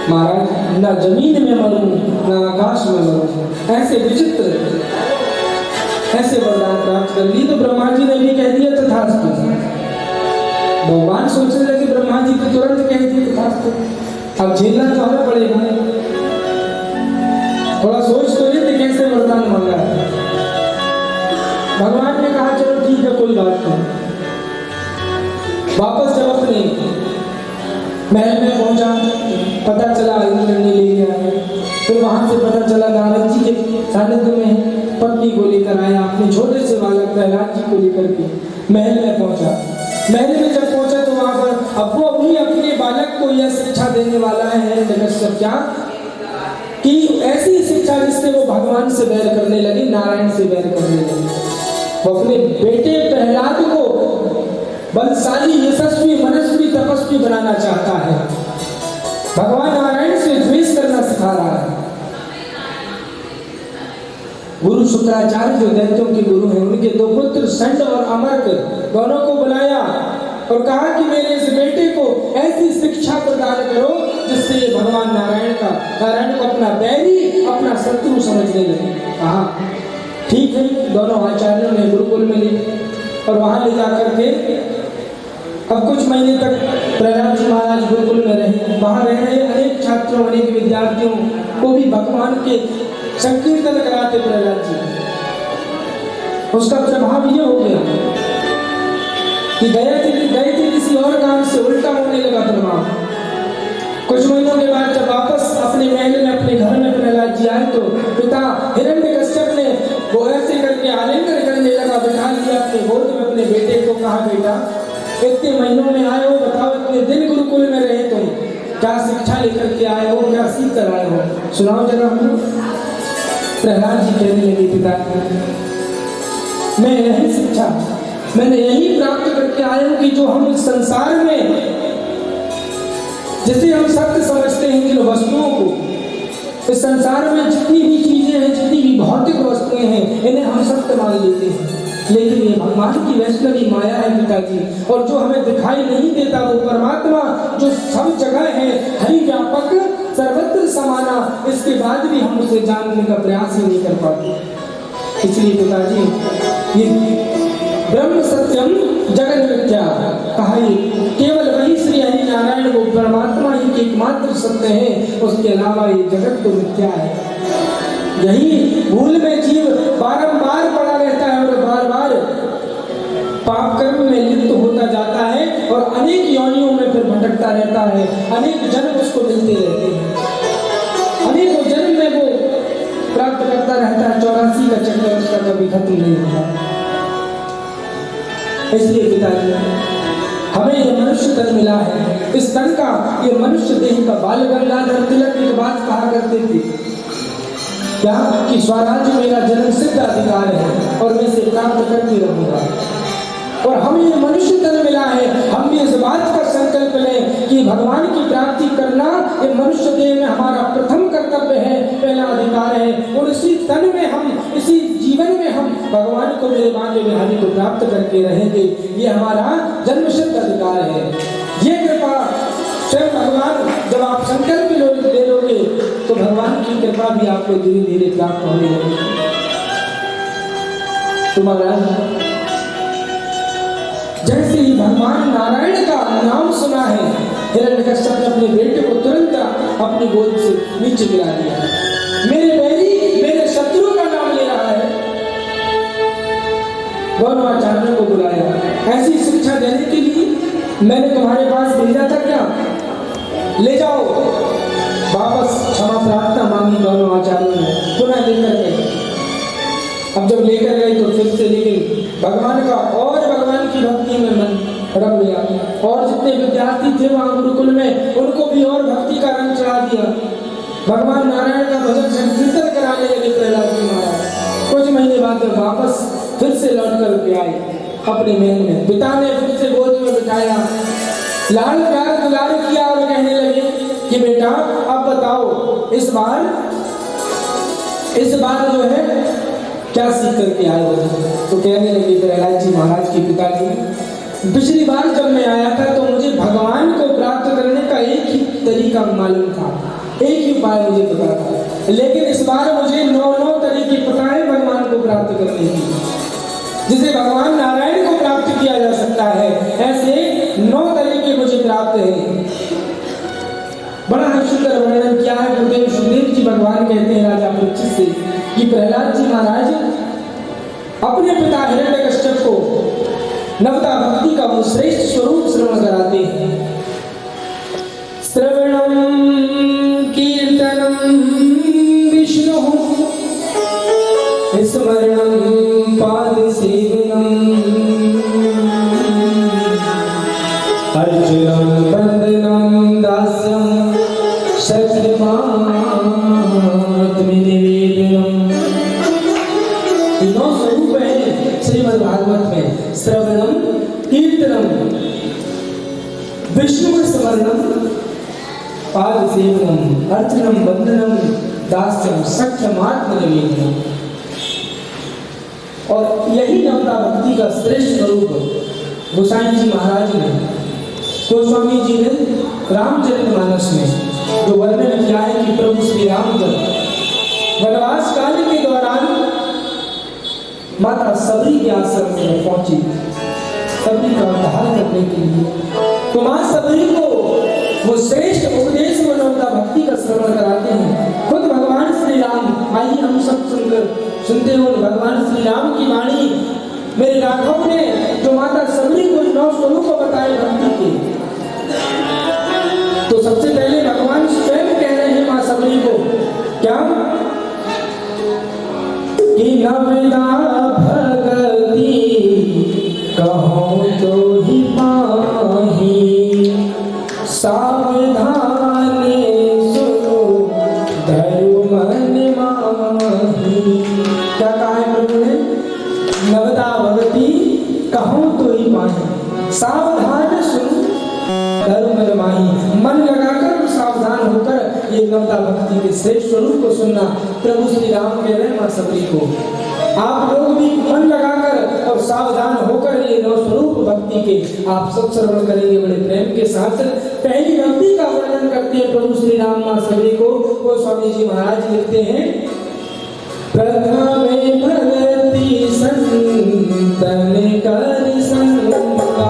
महाराज ना जमीन में मरूं, ना आकाश में मरूं। ऐसे विचित्र ऐसे वरदान प्राप्त कर लिए। तो ब्रह्मा जी ने भी कह दिया तथास्तु। भगवान सोचने लगे ब्रह्मा जी तो तुरंत कह दिए तथास्तु, अब झेलना तो हमें पड़ेगा। थोड़ा सोच तो लेते कैसे वरदान मांगा है। भगवान ने कहा चलो ठीक है कोई बात नहीं। वापस जब अपने महल में पहुंचा, पता चला इंद्र ने ले लिया है। फिर वहां से पता चला नारद जी के सानिध्य में पत्नी को लेकर आया, अपने छोटे से बालक प्रहलाद जी को लेकर के महल में पहुंचा। महल में जब पहुंचा तो वहां पर अब वो भी अपने बालक को यह शिक्षा देने वाला है क्या कि ऐसी शिक्षा जिससे वो भगवान से बैर करने लगे, नारायण से बैर करने लगे। वो अपने बेटे प्रहलाद को बलशाली, यशस्वी, मनस्वी, तपस्वी बनाना चाहता है। भगवान नारायण से द्वेष करना सिखा रहा है। गुरु शुक्राचार्य जो दैत्यों के गुरु हैं, उनके दो पुत्र संड और अमर्क दोनों को बुलाया और कहा कि मेरे इस बेटे को ऐसी शिक्षा प्रदान करो जिससे ये भगवान नारायण को अपना बैरी, अपना शत्रु समझने लगे। कहा ठीक है। दोनों आचार्यों ने गुरुकुल में ले और वहां ले जाकर के अब कुछ महीने तक प्रहलाद जी महाराज गुरुकुल में रहे। वहां रह रहे अनेक छात्रों, अनेक विद्यार्थियों को भी भगवान के संकीर्तन कराते प्रहलाद जी। उसका प्रभाव ये हो गया कि गए थे किसी और काम से, उल्टा होने लगा प्रभाव। कुछ महीनों के बाद जब वापस अपने महल में, अपने घर में प्रहलाद जी आए तो पिता हिरण्यकश्यप ने वो ऐसे करके आलिंगन करने लगा, बिठा लिया अपने गोद में अपने बेटे को। कहा बेटा इतने महीनों में आए हो, बताओ इतने दिन गुरुकुल में रहे तुम, क्या शिक्षा लेकर के आए हो, क्या सीख कर आए हो, सुनाओ जरा हमको। प्रहलाद जी कहने लगे पिता मैं यही शिक्षा, मैंने यही प्राप्त करके आया हूं कि जो हम इस संसार में जिसे हम सत्य समझते हैं, जिन वस्तुओं को, इस संसार में जितनी भी चीजें हैं, जितनी भी भौतिक वस्तुएं हैं, इन्हें हम सत्य मान लेते हैं। लेकिन ये भगवान की वैष्णवी माया है पिताजी, और जो हमें दिखाई नहीं देता वो परमात्मा जो सब जगह है, हरि व्यापक, सर्वत्र समाना, इसके बाद भी हम उसे जानने का प्रयास ही नहीं कर पाते। इसलिए पिताजी ये ब्रह्म सत्यम जगत मिथ्या कहा, ये केवल वही श्री हरि नारायण वो परमात्मा ही एकमात्र सत्य है, उसके अलावा ये जगत तो मिथ्या है। यही भूल में जीव बारंबार पड़ा रहता है और बार बार पाप कर्म में लिप्त होता जाता है और अनेक योनियों में फिर भटकता रहता है। अनेक जन्म उसको मिलते रहते हैं, अनेकों जन्म में वो प्राप्त करता रहता है। 84 का चक्कर उसका कभी खत्म नहीं होता। इसलिए पिताजी हमें ये मनुष्य तन मिला है, इस तन का, ये मनुष्य देह का। बाल गंगाधर तिलक एक बात कहा करते थे क्या कि स्वराज्य मेरा जन्म सिद्ध अधिकार है और मैं इसे प्राप्त करते रहूंगा। और हमें ये मनुष्य तन मिला है, हम भी इस बात का संकल्प लें कि भगवान की प्राप्ति करना ये मनुष्य देह में हमारा प्रथम कर्तव्य है, पहला अधिकार है। और इसी तन में हम, इसी जीवन में हम भगवान को, मेरे मांगे बिहारी को प्राप्त करके रहेंगे। ये हमारा जन्मसिद्ध अधिकार है। ये कृपा स्वयं भगवान, जब आप संकल्प ले लोगे तो भगवान की कृपा भी आपको धीरे धीरे प्राप्त होने लगेगी। तुम्हारा जैसे ही भगवान नारायण का नाम सुना है, हिरण्यकश्यप ने अपने बेटे को तुरंत अपनी गोद से नीचे गिरा दिया। मेरे बैरी, मेरे शत्रु का नाम ले रहा है। दोनों आचार्यों को बुलाया, ऐसी शिक्षा देने के लिए मैंने तुम्हारे पास भेजा था क्या, ले जाओ। वापस क्षमा प्रार्थना मांगी दोनों आचार्यों ने, पुनः लेकर गए। अब जब लेकर गए तो फिर से, लेकिन भगवान का और भगवान की भक्ति में मन रम गया। और जितने विद्यार्थी थे वहां गुरुकुल में, उनको भी और भक्ति का रंग चढ़ा दिया। भगवान नारायण का भजन संकीर्तन कराने लगे प्रहलाद जी महाराज। कुछ महीने बाद जब वापस फिर से लौट कर के आए अपने महल में, पिता ने फिर से गोद में बिठाया, लाल प्यार दुलार किया और कहने लगे कि बेटा अब बताओ इस बार जो है क्या सीख करके आए हो। तो कहने लगे प्रहलाद जी महाराज के पिताजी, पिछली बार जब मैं आया था तो मुझे भगवान को प्राप्त करने का एक ही तरीका मालूम था, एक ही उपाय मुझे पता था। लेकिन इस बार मुझे 9 तरीके पता है भगवान को प्राप्त करने की। जिसे भगवान नारायण को प्राप्त किया जा सकता है, ऐसे 9 तरीके मुझे प्राप्त हैं। बड़ा ही सुंदर वर्णन किया है गुरुदेव सुखदेव जी। भगवान कहते हैं राजा परीक्षित से कि प्रहलाद जी महाराज अपने पिता हिरण्यकश्यप को नवता भक्ति का वो श्रेष्ठ स्वरूप श्रवण कराते हैं। श्रवणम कीर्तनम विष्णु स्मरणम पाद सेवनम अर्चनम वंदनम दास्यम तीनों स्वरूप है श्रीमद् भागवत में। श्रवणम कीर्तनम विष्णु स्मरणम पाद सेवनम अर्चनम वंदनम दास्यम सख्यमात्म निवेदनम। और यही नवता भक्ति का श्रेष्ठ स्वरूप गोसाई जी महाराज ने, गोस्वामी जी ने रामचरितमानस में जो वर्णन किया है कि प्रभु श्री राम वनवास काल के दौरान माता सबरी के आश्रम में पहुंची सबरी का उद्धार करने के लिए। तो मां सबरी को वो श्रेष्ठ उपदेश व नवता भक्ति का श्रवण कराते हैं खुद भगवान श्री राम। आइए हम सब सुनते हो भगवान श्री राम की वाणी। मेरे राघव ने जो माता सबरी को 9 स्वरूप बताए भक्ति के, तो सबसे पहले भगवान स्वयं कह रहे हैं मां सबरी को क्या कि नवदा भगति कहो तो ही पाही सावधान सुनो धर्म मन माही। क्या कहा है प्रभु ने? नवदा भगति कहो तो ही पाही सावधान सुनो धर्म माही। मन लगाकर और सावधान होकर ये नवता भक्ति के श्रेष्ठ स्वरूप को सुनना प्रभु श्री राम कह रहे हैं मां सबरी को। आप लोग भी मन लगाकर और सावधान होकर ये 9 स्वरूप भक्ति के आप सब श्रवण करेंगे बड़े प्रेम के साथ। पहली भक्ति का वर्णन करते हैं प्रभु श्री राम मां सबरी को। वो स्वामी जी महाराज लिखते हैं प्रथम भगति संतन कर संगा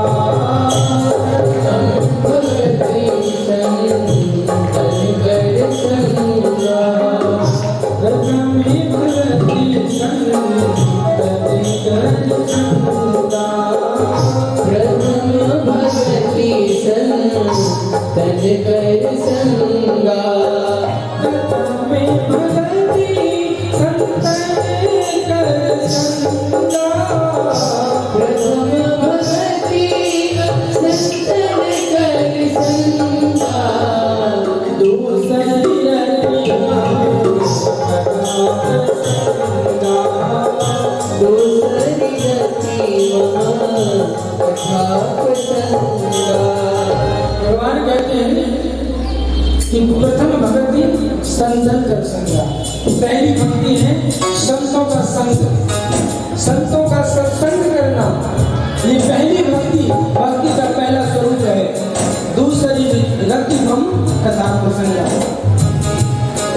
भगवान कहते हैं कि प्रथम भक्ति संतन कर संगा। पहली भक्ति है संतों का संग, संतों का सत्संग करना। ये पहली भक्ति का पहला स्वरूप है। दूसरी भक्ति हम कथा प्रसंगा।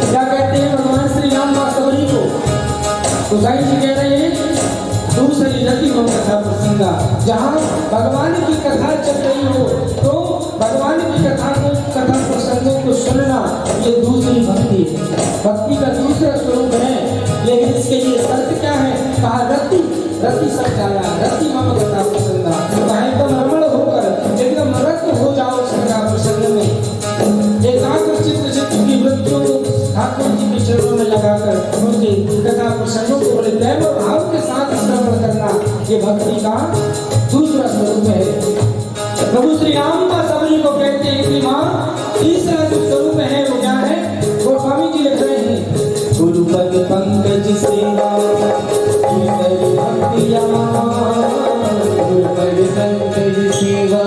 क्या कहते हैं भगवान श्री राम मां सबरी को? गोसाई जी कह रहे हैं दूसरी रति हम कथा प्रसंगा। जहाँ भगवान की कथा चल रही हो तो भगवान की कथा प्रसंगों को सुनना, ये दूसरी भक्ति है। भक्ति का दूसरा स्वरूप है। लेकिन इसके लिए शर्त क्या है? कहा रति शब्द आया, रति मम कथा प्रसंगा। एकदम रमण होकर एकदम रक्त हो जाओ कथा प्रसंग में। एकाग्र चित्त की वृत्तियों को ठाकुर जी के चरणों में लगाकर उनके कथा प्रसंगों को बड़े प्रेम और भाव के साथ श्रवण करना, ये भक्ति का दूसरा स्वरूप है। प्रभु श्री राम मां सबरी को कहते हैं कि मां तीसरा जो स्वरूप है वो क्या है? वो स्वामी जी लिख रहे हैं गुरुपद पंकज सेवा गुरुपद पंकज सेवा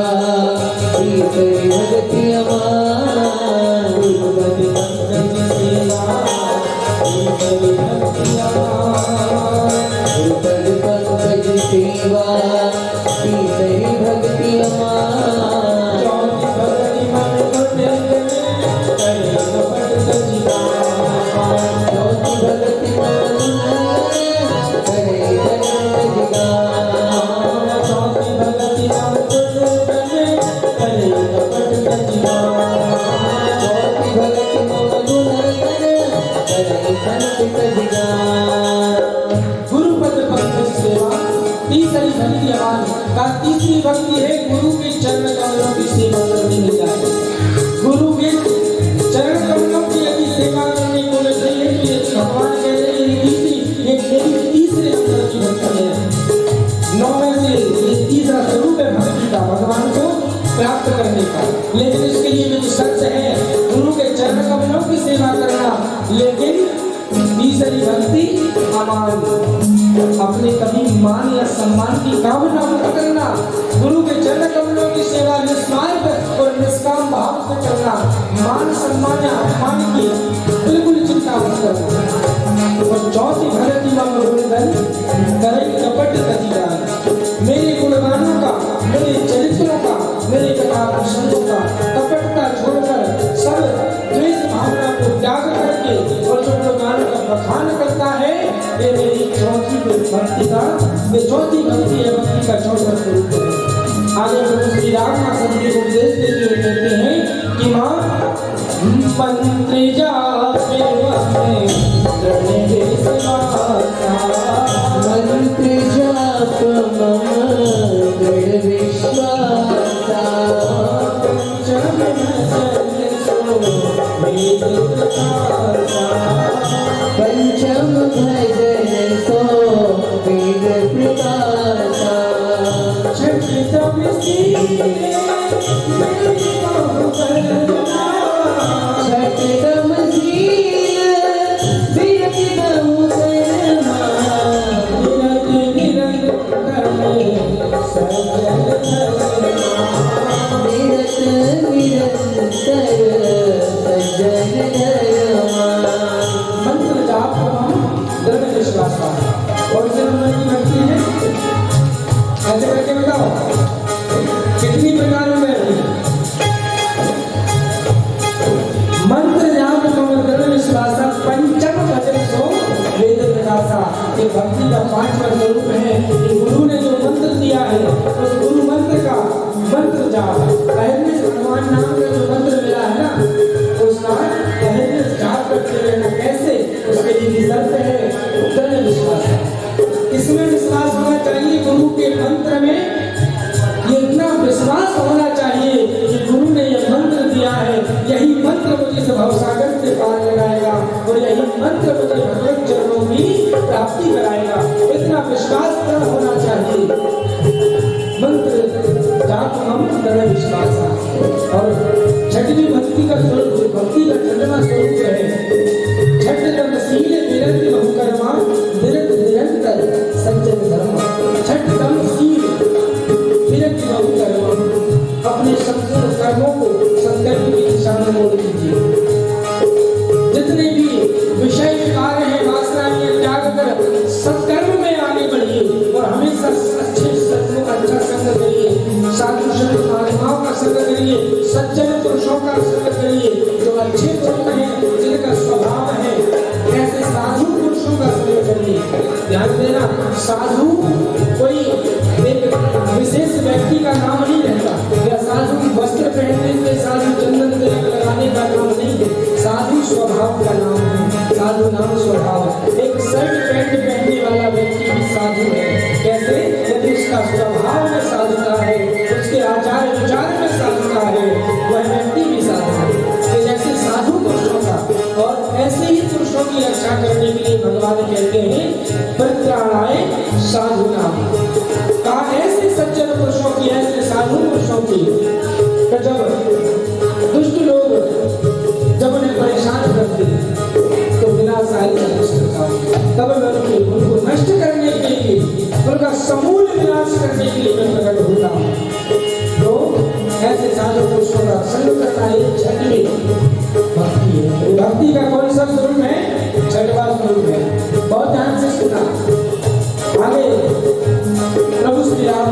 तीसरी भक्ति हमारी का तीसरी भक्ति है गुरु के चरण कमलों की सेवा करने में जाए। गुरु के चरण कमलों की यदि सेवा करने को मिल रही है तो ये भगवान कह रहे हैं ये तीसरे स्तर की भक्ति है। 9 में से ये तीसरा स्वरूप है भक्ति का, भगवान को प्राप्त करने का। लेकिन इसके लिए भी सच है गुरु के चरण कमलों की सेवा करना। लेकिन तीसरी भक्ति अमान, अपने कभी मान या सम्मान की कामना मत करना। गुरु के चरण कमलों की सेवा निस्वार्थ और निष्काम भाव से करना। मान सम्मान या अपमान की बिल्कुल चिंता मत करना। और चौथी भक्ति करें कपट कथियान, मेरे गुणगानों का, मेरे चरित्रों का, मेरे कथा प्रसंगों का कपटता छोड़कर सब द्वेष भावना को त्याग करके और जो गुणगानों का बखान करता है, ये मेरी चौथी भक्ति का, ये चौथी भक्ति है, भक्ति का चौथा स्वरूप है। आगे प्रभु श्री राम मां सभी को उपदेश देते हुए कहते हैं कि मां मंत्र जापे मंत्र जाप दृढ़ विश्वासा पंचम भजन सो वेद प्रकाशा छठम सीले छठम सील विरति बहु कर्मा निरत निरंतर सज्जन धर्मा। मंत्र जाप दृढ़ विश्वास और जन्म की भक्ति है। ऐसे करके बताओ कितनी प्रकारों में मंत्र जाप दृढ़ विश्वास पंचम भजन सो वेद प्रकाशा। ये भक्ति का 5वां स्वरूप है। ये गुरु ने जो मंत्र दिया है उस गुरु मंत्र का मंत्र जाप, पहले भगवान नाम का जो मंत्र मिला है ना उसका पहले जाप करते रहना। कैसे? उसके लिए शर्त है दृढ़ विश्वास। इसमें विश्वास होना चाहिए गुरु के मंत्र में। ये इतना विश्वास होना चाहिए कि गुरु ने यह मंत्र दिया है, यही मंत्र मुझे इस भवसागर से पार लगाएगा और यही मंत्र मुझे भगवत चरणों की प्राप्ति कराएगा। इतना विश्वास दृढ़ होना चाहिए। मंत्र जाप हम दृढ़ विश्वास। और छठवीं भक्ति का स्वरूप, भक्ति का 6वां स्वरूप है छठम सील विरति बहु कर्मा निरत निरंतर सज्जन धर्मा। छठम सील विरति बहु कर्मा, अपने संपूर्ण कर्मों को सत्कर्म की दिशा में मोड़ दीजिए। जितने भी विषय कार्य है वासना के त्याग कर सत्कर्म में आगे बढ़िए और हमेशा अच्छे सत्संग का अच्छा संग करिए, साधु संत महात्माओं का संग करिए, सज्जन पुरुषों का संग करिए जो अच्छे पुरुष हैं, जिनका स्वभाव है। ऐसे साधु पुरुषों का संग करिए। ध्यान देना, साधु कोई एक विशेष व्यक्ति का नाम नहीं रहता, या साधु वस्त्र पहनने से, साधु चंदन तिलक लगाने का नाम नहीं है। साधु स्वभाव का नाम है। साधु नाम स्वभाव। एक शर्ट पैंट पहनने वाला व्यक्ति भी साधु है। कैसे? यदि उसका स्वभाव में साधुता है, उसके आचार विचार में साधुता है, वह व्यक्ति भी साधु है। तो जैसे साधु पुरुषों का और ऐसे ही पुरुषों की रक्षा करने के लिए भगवान कहते हैं परित्राणाय साधु नाम का। ऐसे सज्जन पुरुषों की, ऐसे साधु पुरुषों की जब दुष्ट लोग जब उन्हें परेशान करते तो बिना सहायता तब मैं उनको नष्ट करने के लिए, उनका समूल विनाश करने के लिए मैं प्रकट होता हूँ। तो ऐसे साधु पुरुषों का संग करना एक छठवीं भक्ति है। भक्ति का कौन सा स्वरूप है? 6वां स्वरूप है। बहुत ध्यान से सुना। आगे प्रभु श्री राम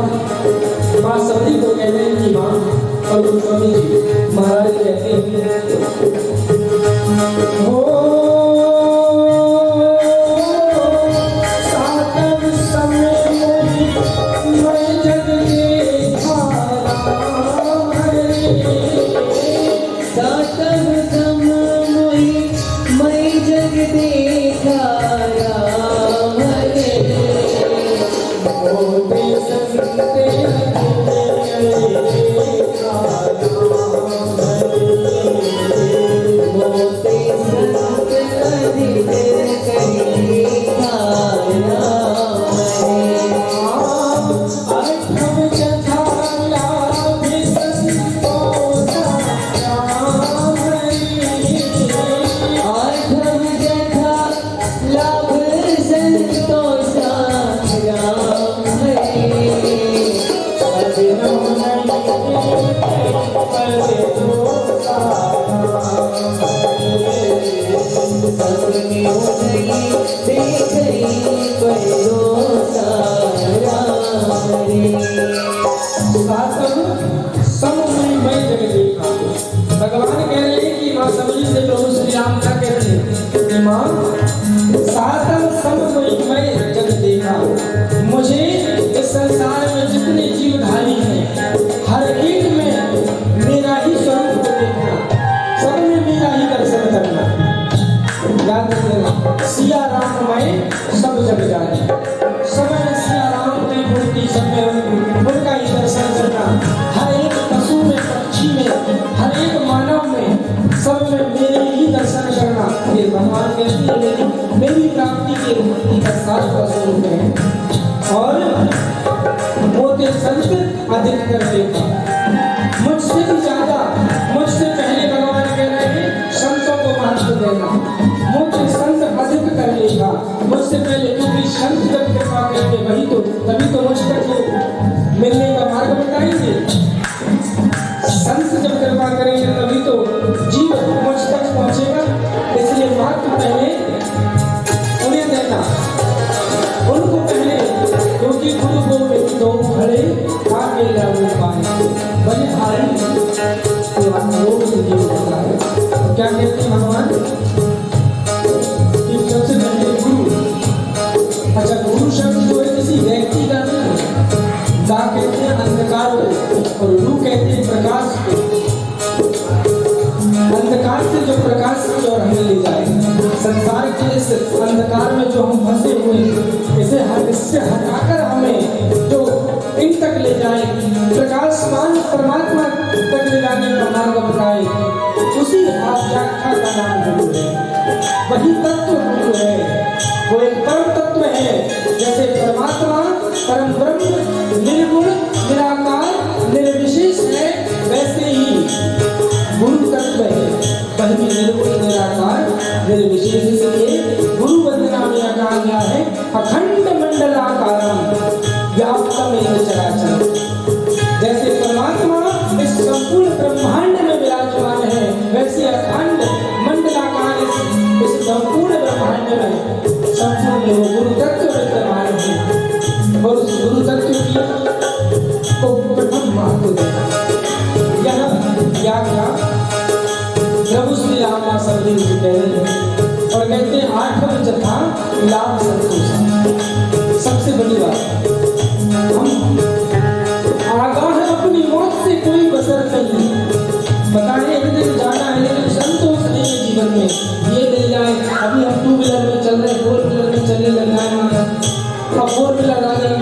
मां सती को कहते हैं कि मां और गोस्वामी जी महाराज कहते हैं हो सातम समय मैं जग देखा राम सातम समय मैं जग देखा राम ओ सब में उनका ही दर्शन करना, हर एक पशु में, पक्षी में, हर एक मानव में, सब में मेरे ही दर्शन करना, ये भगवान कहते हैं मेरी प्राप्ति के मुक्ति का शाश्वत स्वरूप है। और मोटे संत अधिक कर देगा, मुझसे भी ज्यादा, मुझसे पहले भगवान कह रहे हैं संतों को महत्व देना, मुझे संत अधिक कर लेगा मुझसे पहले, क्योंकि संत जब कृपा करेंगे वही तो, तभी तो मुझ तक मिलने का मार्ग बताएंगे। संत जब कृपा करेंगे तभी तो जीव मुझ तक पहुंचेगा। इसलिए महत्व पहले उन्हें देना, उनको पहले, क्योंकि गुरु गोविंद दो खड़े आगे लागू पाए बड़े भारी लोग से जीव होता है। क्या कहते हैं भगवान कि सबसे पहले गुरु, अच्छा गुरु शब्द जो है किसी व्यक्ति का नहीं है, दा कहते हैं अंधकार को और रू कहते हैं प्रकाश को। अंधकार से जो प्रकाश की ओर हमें ले जाए, संसार के इस अंधकार में जो हम फंसे हुए इससे हटाकर हमें जो इन तक ले जाए, प्रकाशमान परमात्मा तक ले जाने का मार्ग बताए, उसी व्याख्या का नाम गुरु है। वही तत्व गुरु है, वो एक परम तत्व है। जैसे परमात्मा परम ब्रह्म निर्गुण निराकार निर्विशेष है, वैसे ही गुरु तत्व है, वह भी निर्गुण निराकार निर्विशेष। इसलिए गुरु वंदना में कहा गया है अखंड मंडलाकारम व्याप्तमेव चराचरम। जैसे परमात्मा इस संपूर्ण ब्रह्मांड में विराजमान है, वैसे अखंड मंडलाकार इस संपूर्ण ब्रह्मांड में संपूर्ण गुरु तत्व विद्यमान है। और उस गुरु तत्व की को प्रथम महत्व देना। यह व्याख्या प्रभु श्री राम सभी कह रहे हैं और कहते हैं आठवां जथा लाभ संतोष। सबसे बड़ी बात, हम आगाह अपनी मौत से कोई बसर नहीं, बताए एक दिन जाना है लेकिन संतोष नहीं है जीवन में, ये मिल जाए। अभी हम 2 व्हीलर में चल रहे, 4 व्हीलर में चलने लग जाए, अब 4 व्हीलर आ गई,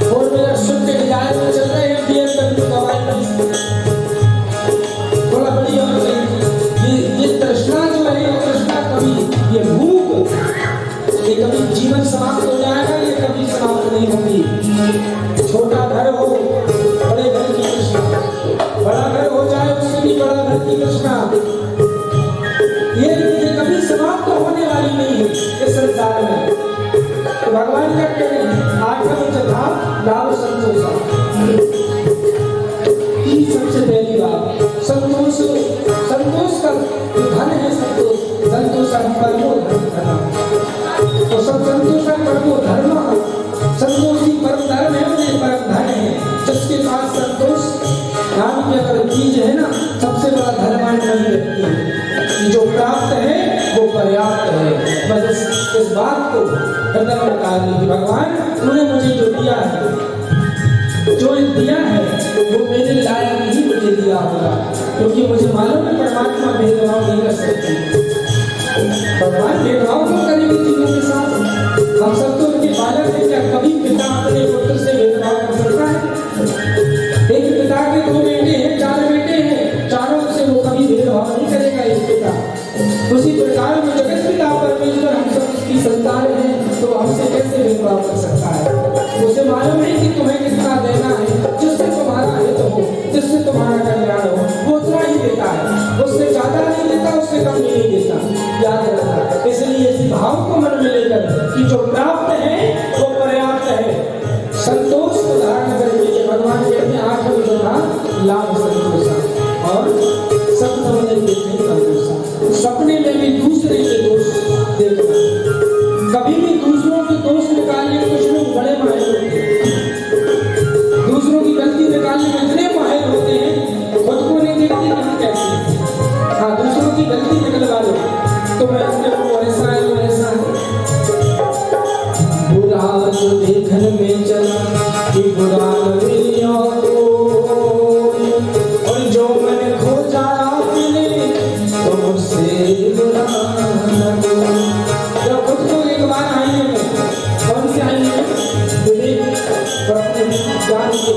4 व्हीलर सुन के डिजायर में चल रहे हैं, BMW थोड़ा बड़ी होनी चाहिए। ये तृष्णा जो है, ये तृष्णा कभी, ये भूख, ये कभी जीवन समाप्त हो जाएगा, ये कभी समाप्त नहीं होगी। छोटा घर हो, बड़े घर की तृष्णा, बड़ा घर हो जाए उससे भी बड़ा घर की तृष्णा, ये कभी समाप्त होने वाली नहीं है इस संसार में। तो भगवान का कहते हैं आठवां जथा लाभ संतोष। सबसे पहली बात संतोष, संतोष का जो धन है, संतोष, संतोष का परमो धर्म, तो सब संतोष का परमो धर्म, संतोष की परम धर्म है, वो परम धन है। जिसके पास संतोष नाम की अगर चीज है ना, सबसे बड़ा धर्मान वही व्यक्ति है। जो प्राप्त है वो पर्याप्त है। बस इस बात को हृदय में डालने की, भगवान तूने मुझे जो दिया है, जो दिया है वो मेरे लायक ही मुझे दिया होगा, क्योंकि मुझे मालूम है परमात्मा भेदभाव नहीं कर सकती। भगवान भेदभाव क्यों करेंगे जीवों के साथ? हम सब तो उनके बालक हैं, क्या कभी पिता अपने पुत्र से भेदभाव कर सकता है? एक पिता के 2 बेटे हैं, 4 बेटे हैं, चारों से वो कभी भेदभाव नहीं करेगा एक पिता। उसी प्रकार में जगत पिता परमेश्वर हम सब उसकी संतान हैं, तो हमसे कैसे भेदभाव कर सकता है? उसे मालूम है कि तुम्हें कितना देना है, जिससे तुम्हारा हित हो, जिससे तुम्हारा कल्याण हो, वो उतना ही देता है, उससे ज्यादा नहीं देता, उससे कम नहीं देता, याद रखना। इसलिए इस भाव को मन में लेकर कि जो प्राप्त है वो पर्याप्त है, संतोष को धारण करके भगवान कहते हैं आठवां जथा लाभ संतोष। और सपने में देखने का दोष, सपने में भी दूसरे के दोष देखना, कभी भी दूसरों के दोष निकालने में कुछ लोग बड़े माहिर होते हैं, दूसरों की गलती निकालने में इतने माहिर होते हैं, खुद को नहीं देखते नहीं कहते। हाँ, दूसरों की गलती निकलवा लो तो मैं अपने को ऐसा है, वो ऐसा है। बुरा जो देखने में चला कि बुरा लगे और जो मैंने खोजा आपने तो मुझसे बुरा ज्ञान के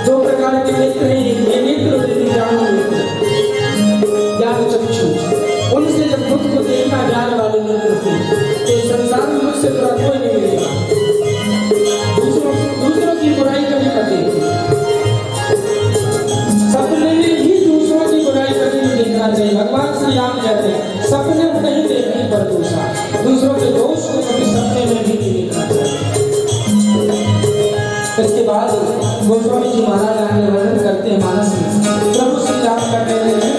दो प्रकार के नेत्र हैं, ये नेत्र और ये ज्ञान नेत्र, ज्ञान चक्षु। उनसे जब खुद को देखना ज्ञान वाले नेत्र से, तो संसार में मुझसे बुरा कोई नहीं मिलेगा, दूसरों की बुराई कभी कभी सपने में ही दूसरों की बुराई कभी नहीं देखना चाहिए। भगवान श्री राम कहते हैं सपने में नहीं देखने पर दूसरा, दूसरों के दोष को कभी सपने में भी नहीं देखना चाहिए। इसके बाद गोस्वामी जी महाराज आगे वर्णन करते हैं मानस में, प्रभु श्री राम का कहते हैं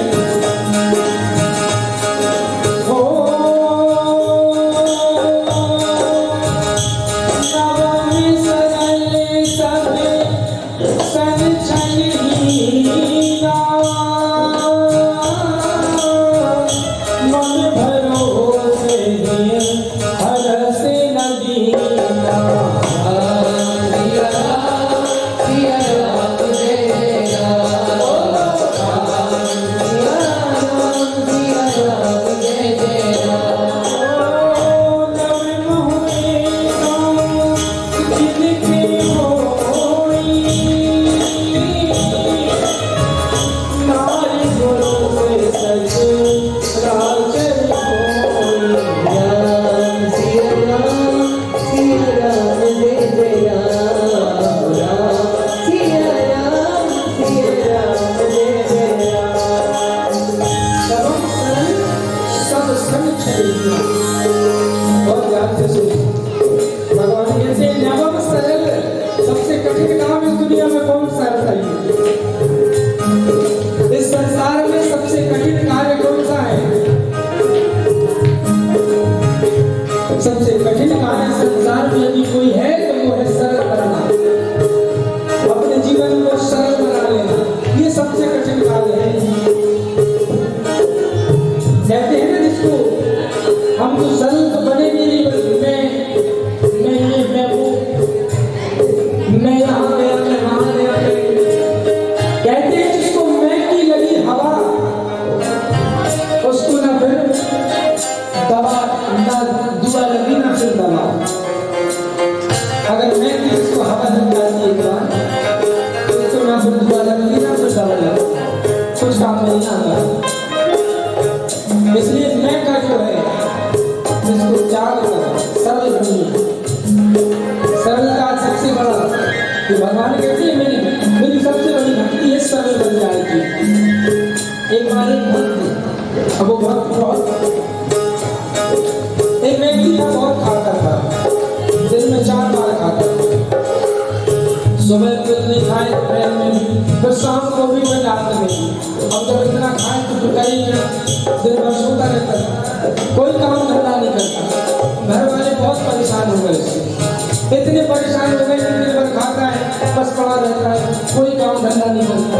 सबसे कठिन कार्य संसार में यदि कोई है तो वो है सरल करना, अपने जीवन को सरल बना लेना, ये सबसे कठिन कार्य है। कहते हैं ना जिसको हम तो सरल तो बनेंगे नहीं, बल्कि मैं यहाँ गया, मैं वहाँ गया। कहते हैं जिसको मैं की लगी हवा, उसको ना फिर दवा ना दुआ लगी ना फिर दवा। अगर मैं की इसको हवा लग जाती एक बार, उसको ना फिर दुआ लगी ना फिर दवा लगी, कुछ काम नहीं आता। इसलिए मैं का जो है इसको त्याग कर सरल बनिए। सरलता सबसे बड़ा कि भगवान कहते हैं मेरी सबसे बड़ी भक्ति है सरल बन जाएगी। एक बार एक भक्त, अब वो भक्त बहुत एक व्यक्ति था, बहुत खाता था, दिन में 4 बार खाता, सुबह कुछ नहीं खाए, दोपहर में, फिर शाम को भी, फिर रात में। अब जब इतना खाए तो कहीं दिन भर सोता रहता, कोई काम धंधा नहीं करता। घर वाले बहुत परेशान हो गए इससे, इतने परेशान हो गए कि दिन भर खाता है, बस पड़ा रहता है, कोई काम धंधा नहीं करता।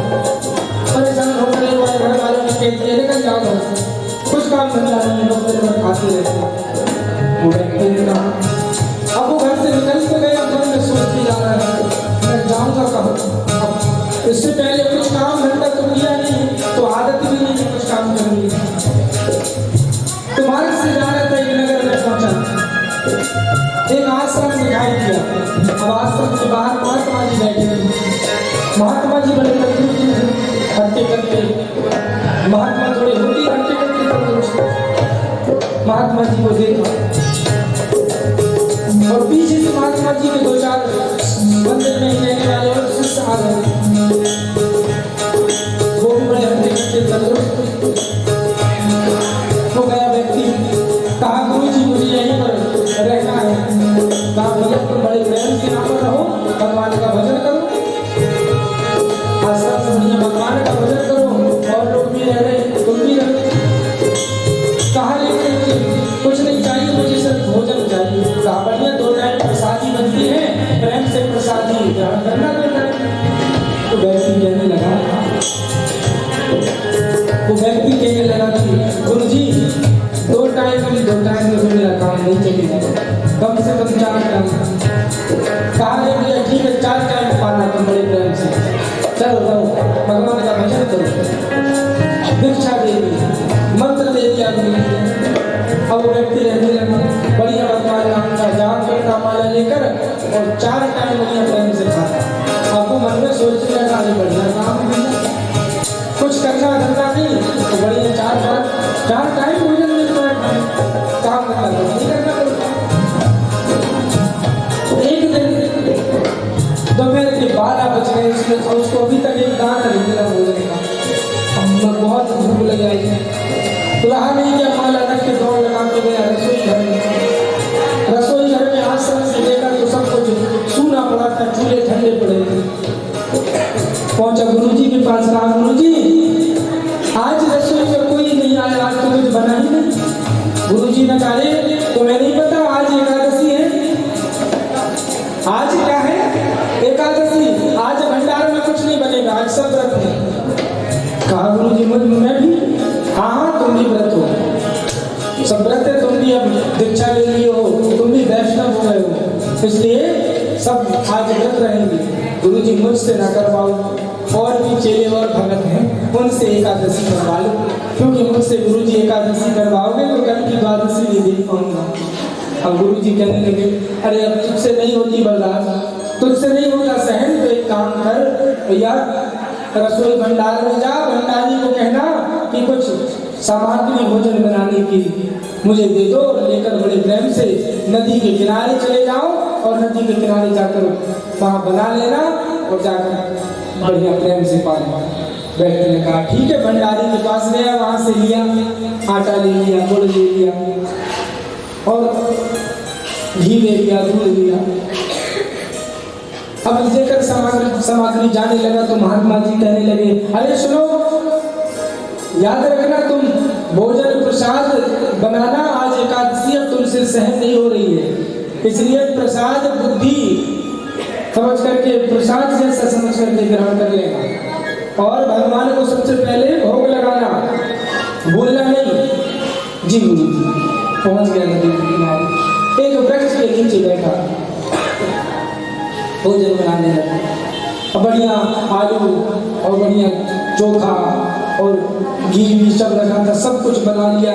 परेशान हो गए घर वालों ने कहते हैं लेकर जाओ, कुछ काम धंधा नहीं, बस दिन भर खाते रहते। वो व्यक्ति ने कहा, अब वो घर से निकल के गया, मन में सोचते जा रहा है मैं जाऊंगा कहाँ। इससे पहले कुछ काम धंधा तो किया नहीं, तो आदत भी नहीं है कुछ काम करने की। तुम्हारे से जा रहा था एक नगर में पहुंचा, एक आश्रम दिखाई दिया। अब आश्रम के बाहर महात्मा जी बैठे थे। महात्मा जी बड़े हट्टे करते, महात्मा थोड़ी होती हट्टे करते, महात्मा जी को देखा और पीछे से महात्मा जी के 2-4 मंदिर में रहने वाले और शिष्य आ गए। वो भी बड़े हट्टे करते तंदुरुस्त हो गया व्यक्ति। कहा गुरु जी मुझे यहीं पर रहना है। कहा भैया तुम बड़े प्रेम से यहाँ पर रहो, भगवान का भजन करो, आश्रम से बढ़िया भगवान का भजन करो, और लोग भी रह रहे तुम भी रहो। कहा लेकिन कुछ नहीं चाहिए, मुझे सिर्फ भोजन चाहिए। कहा बढ़िया 2 टाइम प्रसादी बनती है, प्रेम से प्रसादी ग्रहण करना देता है। तो व्यक्ति कहने लगा कि गुरु जी 2 टाइम में मेरा काम नहीं चलेगा, कम से कम 4 टाइम। कहा भैया ठीक है 4 टाइम पाना तुम बड़े प्रेम से, चलो जाओ भगवान का भजन करो, दीक्षा दे दी, मंत्र दे दिया। अब वो व्यक्ति रहने लगा बढ़िया भगवान नाम का जाप करता, माला लेकर, और 4 टाइम बढ़िया प्रेम से खाता। अब सोचने लगा अरे बढ़िया काम है, कुछ करना धंधा नहीं तो बढ़िया चार टाइम भोजन मिलता है, काम करना तो नहीं करना पड़ता। एक दिन दोपहर के 12 बज गए, उसको अभी तक एक दाना नहीं मिला भोजन का। अब बहुत भूख लग आई है, तो रहा नहीं क्या, माला रख के दौड़ लगा के गया रसोई घर में। रसोई घर में आश्रम से देखा तो सब कुछ सूना पड़ा था, चूल्हे ठंडे पड़े थे। पहुंचा गुरुजी के पास, कहा गुरुजी आज रसोई में कोई नहीं आया, आज तो कुछ बना ही नहीं। गुरुजी ने कहा तुम्हें नहीं पता आज एकादशी है? आज क्या है? एकादशी। आज भंडार में कुछ नहीं बनेगा, आज सब व्रत है। कहा गुरुजी मैं भी? हाँ तुम भी व्रत हो, सब व्रत है, तुम भी अब दीक्षा ले ली हो, तुम भी वैष्णव हो गए हो, इसलिए सब आज व्रत रहेंगे। गुरुजी मुझसे ना करवाओ, और भी चेले और भगत हैं उनसे एकादशी करवा लो, क्योंकि मुझसे गुरुजी एकादशी करवाओगे तो कल की द्वादशी नहीं देख पाऊंगा। अब गुरुजी कहने लगे अरे अब तुझसे नहीं होती बर्दाश्त, तुझसे नहीं होता सहन, तो एक काम कर भैया, रसोई भंडार में जा, भंडारी को कहना कि कुछ सामग्री भोजन बनाने की मुझे दे दो, और लेकर बड़े प्रेम से नदी के किनारे चले जाओ, और नदी के किनारे जाकर वहाँ बना लेना, और जाकर बढ़िया प्रेम से पाना। व्यक्ति ने कहा ठीक है, भंडारी के पास गया, वहाँ से लिया, आटा ले लिया, गुड़ ले लिया, और घी ले लिया, दूध लिया। अब लेकर सामग्री जाने लगा तो महात्मा जी कहने लगे अरे सुनो, याद रखना तुम भोजन प्रसाद बनाना, आज एकादशी अब तुमसे सहन नहीं हो रही है, इसलिए प्रसाद बुद्धि समझ करके, प्रसाद जैसा समझ करके ग्रहण कर लेना, और भगवान को सबसे पहले भोग लगाना, भूलना नहीं। जी गुरु जी। पहुंच गया नदी के किनारे, एक वृक्ष के नीचे बैठा, भोजन बनाने लगा। अब बढ़िया आलू और बढ़िया चोखा और घी भी सब रखा था, सब कुछ बना लिया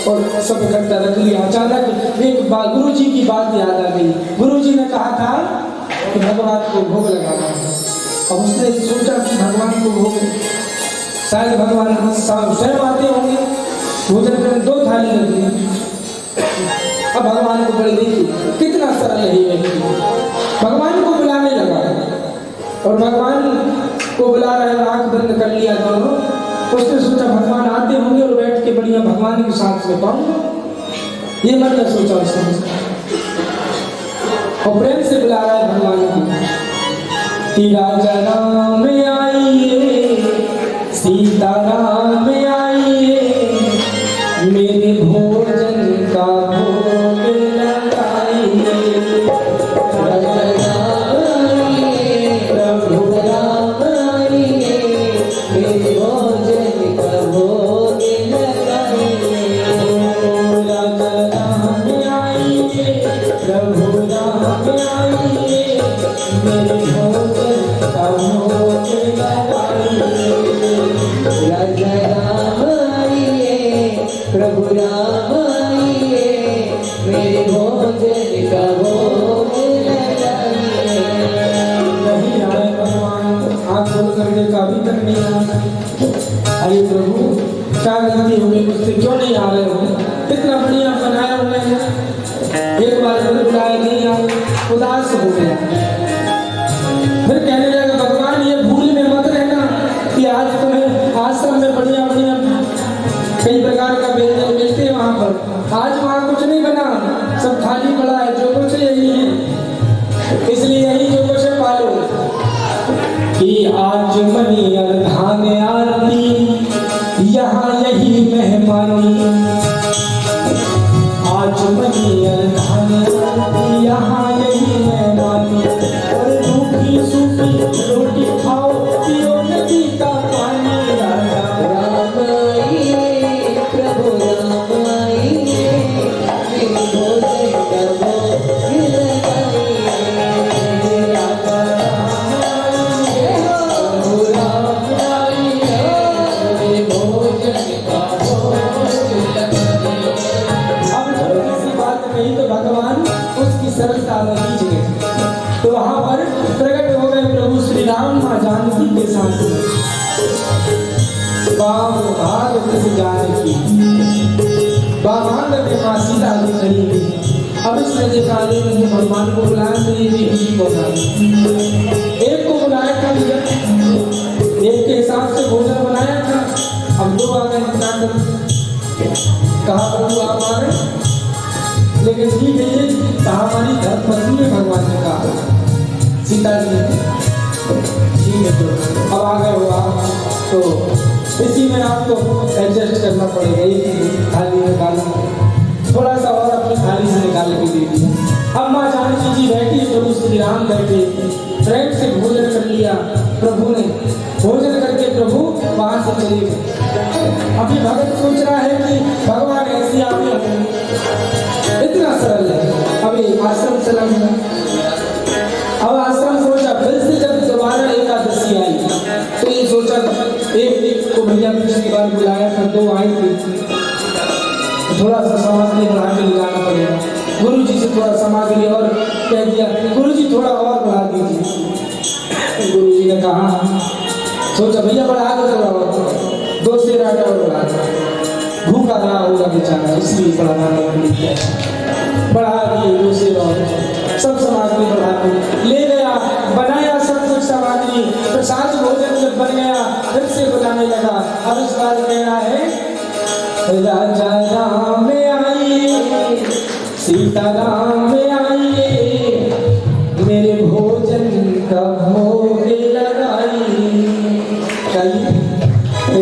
और सब इकट्ठा रख लिया। अचानक एक बात गुरुजी की बात याद आ गई। गुरुजी ने कहा था कि भगवान को भोग लगाना है। अब उसने सोचा कि भगवान को भोग, शायद भगवान स्वयं आते होंगे, भोजन में 2 थाली रख दी। अब भगवान को बड़े देखिए कितना सरल है ये व्यक्ति, भगवान को बुलाने लगा, और भगवान को बुला रहा है, आंख बंद कर लिया दोनों। उसने सोचा भगवान आते होंगे और बैठ के बढ़िया भगवान के साथ में पाऊंगा, ये मतलब सोचा उसने, और प्रेम से बुला रहा है भगवान को कि राजा राम आइए, सीता राम आइए, मेरे भोजन का भोग लगाइए। राजा राम आइए, प्रभु राम आइए, मेरे भोजन का भोग लगाइए। राजा राम आइए, प्रभु राम आइए, मेरे भोजन का भोग लगाइए। राजा राम आइए, प्रभु राम आइए, मेरे भोजन का भोग लगाइए। नहीं आए भगवान, आँख खोल कर देखा अभी तक नहीं आए। अरे प्रभु क्या गलती हो गई मुझसे, क्यों नहीं आ रहे हो? कितना बढ़िया बनाया हुआ है, एक बार मैंने बुलाया नहीं आए, उदास हो गया। फिर कहने लगा भगवान ये भूल में मत रहना कि आज तुम्हें आश्रम में बढ़िया बढ़िया कई प्रकार का व्यंजन मिलते हैं वहाँ पर, आज वहाँ कुछ नहीं बना, सब खाली पड़ा है, जो कुछ यही है, इसलिए यही जो कुछ है पालो। कि आज मनी धान आरती यहाँ यही मेहमानी, आज मनी धान आरती यहाँ यही मेहमानी, और रूखी सूखी रोटी खाओ, पियो नदी का पानी। राजा राम आइए, प्रभु राम आइए, मेरे भोजन का भोग लगाइए। राजा राम आइए, प्रभु राम आइए, मेरे भोजन का भोग लगाइए। अब थोड़ी सी बात कही तो भगवान उसकी सरलता में खींच गए, तो वहाँ पर प्रकट हो गए प्रभु श्री राम। राम माँ जानकी के साथ में बाम भाग कृष्ण जानकी बामांग में माँ सीता जी खड़ी हुई। अब इसने देखा नहीं भगवान को बुलाया तो ये भी किसी को एक को बुलाया था, एक के हिसाब से भोजन बनाया था, अब दो आ गए क्या कर कहा प्रभु आप आ रहे, लेकिन ठीक है ये कहा हमारी धर्मपत्नी ने भगवान ने कहा सीता जी ठीक है तो अब आ गए हो आप, तो इसी में आपको एडजस्ट करना पड़ेगा। एक थाली निकालना थोड़ा सा और अपनी थाली से निकाल के दे दिया। अब माँ जानकी जी बैठी, प्रभु श्री राम बैठे, प्रेम से भोजन कर लिया। प्रभु ने भोजन करके प्रभु वहां से चले गए। अभी भगत सोच रहा है कि भगवान ऐसी आप इतना सरल है। अभी आश्रम चला गया, अब आश्रम सोचा फिर से जब दोबारा एकादशी आई तो ये सोचा एक को भैया पिछली बार बुलाया था, दो आए थे, थोड़ा सा सामग्री बढ़ा के लाना पड़ेगा। गुरु जी से थोड़ा सामग्री और कह दिया गुरु जी थोड़ा और बढ़ा दीजिए। गुरु जी ने कहा सोचा भैया बढ़ा दो थोड़ा और, 2 सेर आटा और बढ़ा दो, भूखा रहा होगा बेचारा इसलिए बढ़ाना बढ़ा दिए 2 सेर और सब सामग्री बढ़ा दी, ले गया बनाया सब कुछ सामग्री, प्रसाद भोजन जब बन गया फिर से बुलाने लगा। अब इस बार कहना है राजा राम आइए सीता राम आइए मेरे भोजन का भोग लगाइए।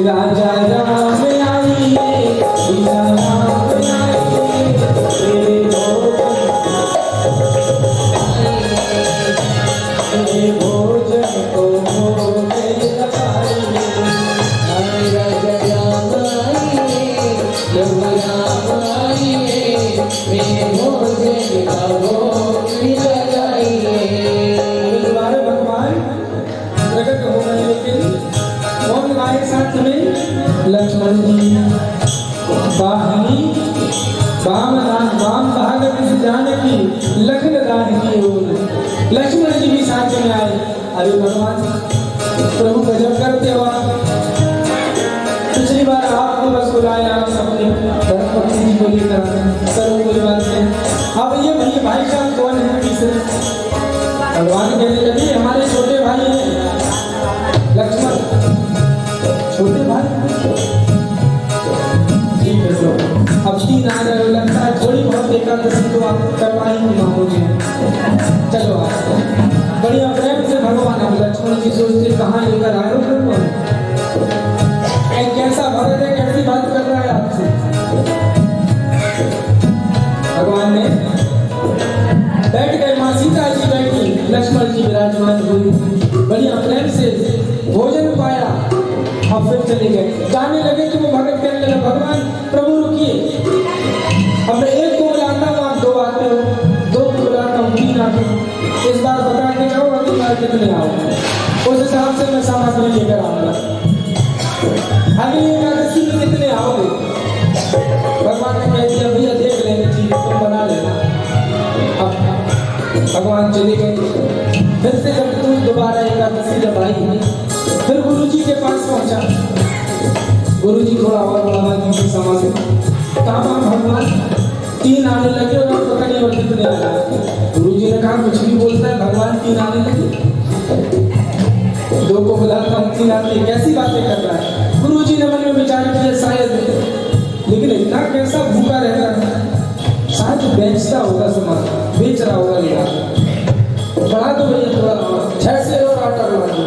राजा राम आइए सीता राम आइए मेरे भोजन को भोग लगाइए। भगवान प्रकट हो गए, लेकिन कौन गाए साथ में लक्ष्मण जी बाहनी वाम भाग जानकी लखन दान की ओर लक्ष्मण जी भी साथ में आए। अरे भगवान प्रभु गजब करते हो, पिछली बार आपको बस बुलाया अपने धर्मपत्नी जी को लेकर करो कोई बात नहीं। अब ये भैया भाई साहब कौन है तीसरे, भगवान कहने लगे हमारे छोटे भाई हैं लक्ष्मण, छोटे भाई ठीक है। तो अब 3 आ गए, लगता है थोड़ी बहुत एकादशी तो आप करवाएंगे मांगोगे, चलो आप बढ़िया प्रेम से भगवान। अब लक्ष्मण जी सोचते कहाँ लेकर आए हो भगवान, कैसा भगत है कैसी बात कर रहा है आपसे। भगवान ने बैठ गए, माँ सीता जी बैठी, लक्ष्मण जी विराजमान हुई, बढ़िया प्रेम से भोजन पाया। अब फिर चले गए, जाने लगे कि वो भगत कहने लगा भगवान प्रभु रुकिए, अब मैं एक को बुलाता हूँ आप 2 आते हो, 2 को बुलाता हूँ 3 आते हो, इस बार बता के जाओ अगली बार कितने आओ, उस हिसाब से मैं सामग्री लेकर आऊंगा। अगली एकादशी में कितने आओगे? भगवान ने कह दिया भैया देख लेंगे चीज तुम बना लेना। अब भगवान चले गए, फिर से जब तुम दोबारा एकादशी जब आई फिर गुरु जी के पास पहुंचा, गुरु जी थोड़ा और बढ़ा दीजिए सामग्री। कहा भगवान 3 आने लगे और पता नहीं और कितने आ रहे। गुरु जी ने कहा कुछ भी बोलता है भगवान 3 आने लगे, 2 को बुलाता हूँ 3 आते, कैसी बातें कर रहा है। गुरु जी ने मन में विचार किया शायद, लेकिन इतना कैसा भूखा रहता है, शायद बेचता होगा सामान, बेच रहा होगा लेगा, बढ़ा दो भैया थोड़ा 6 से और आटा बढ़ा दो,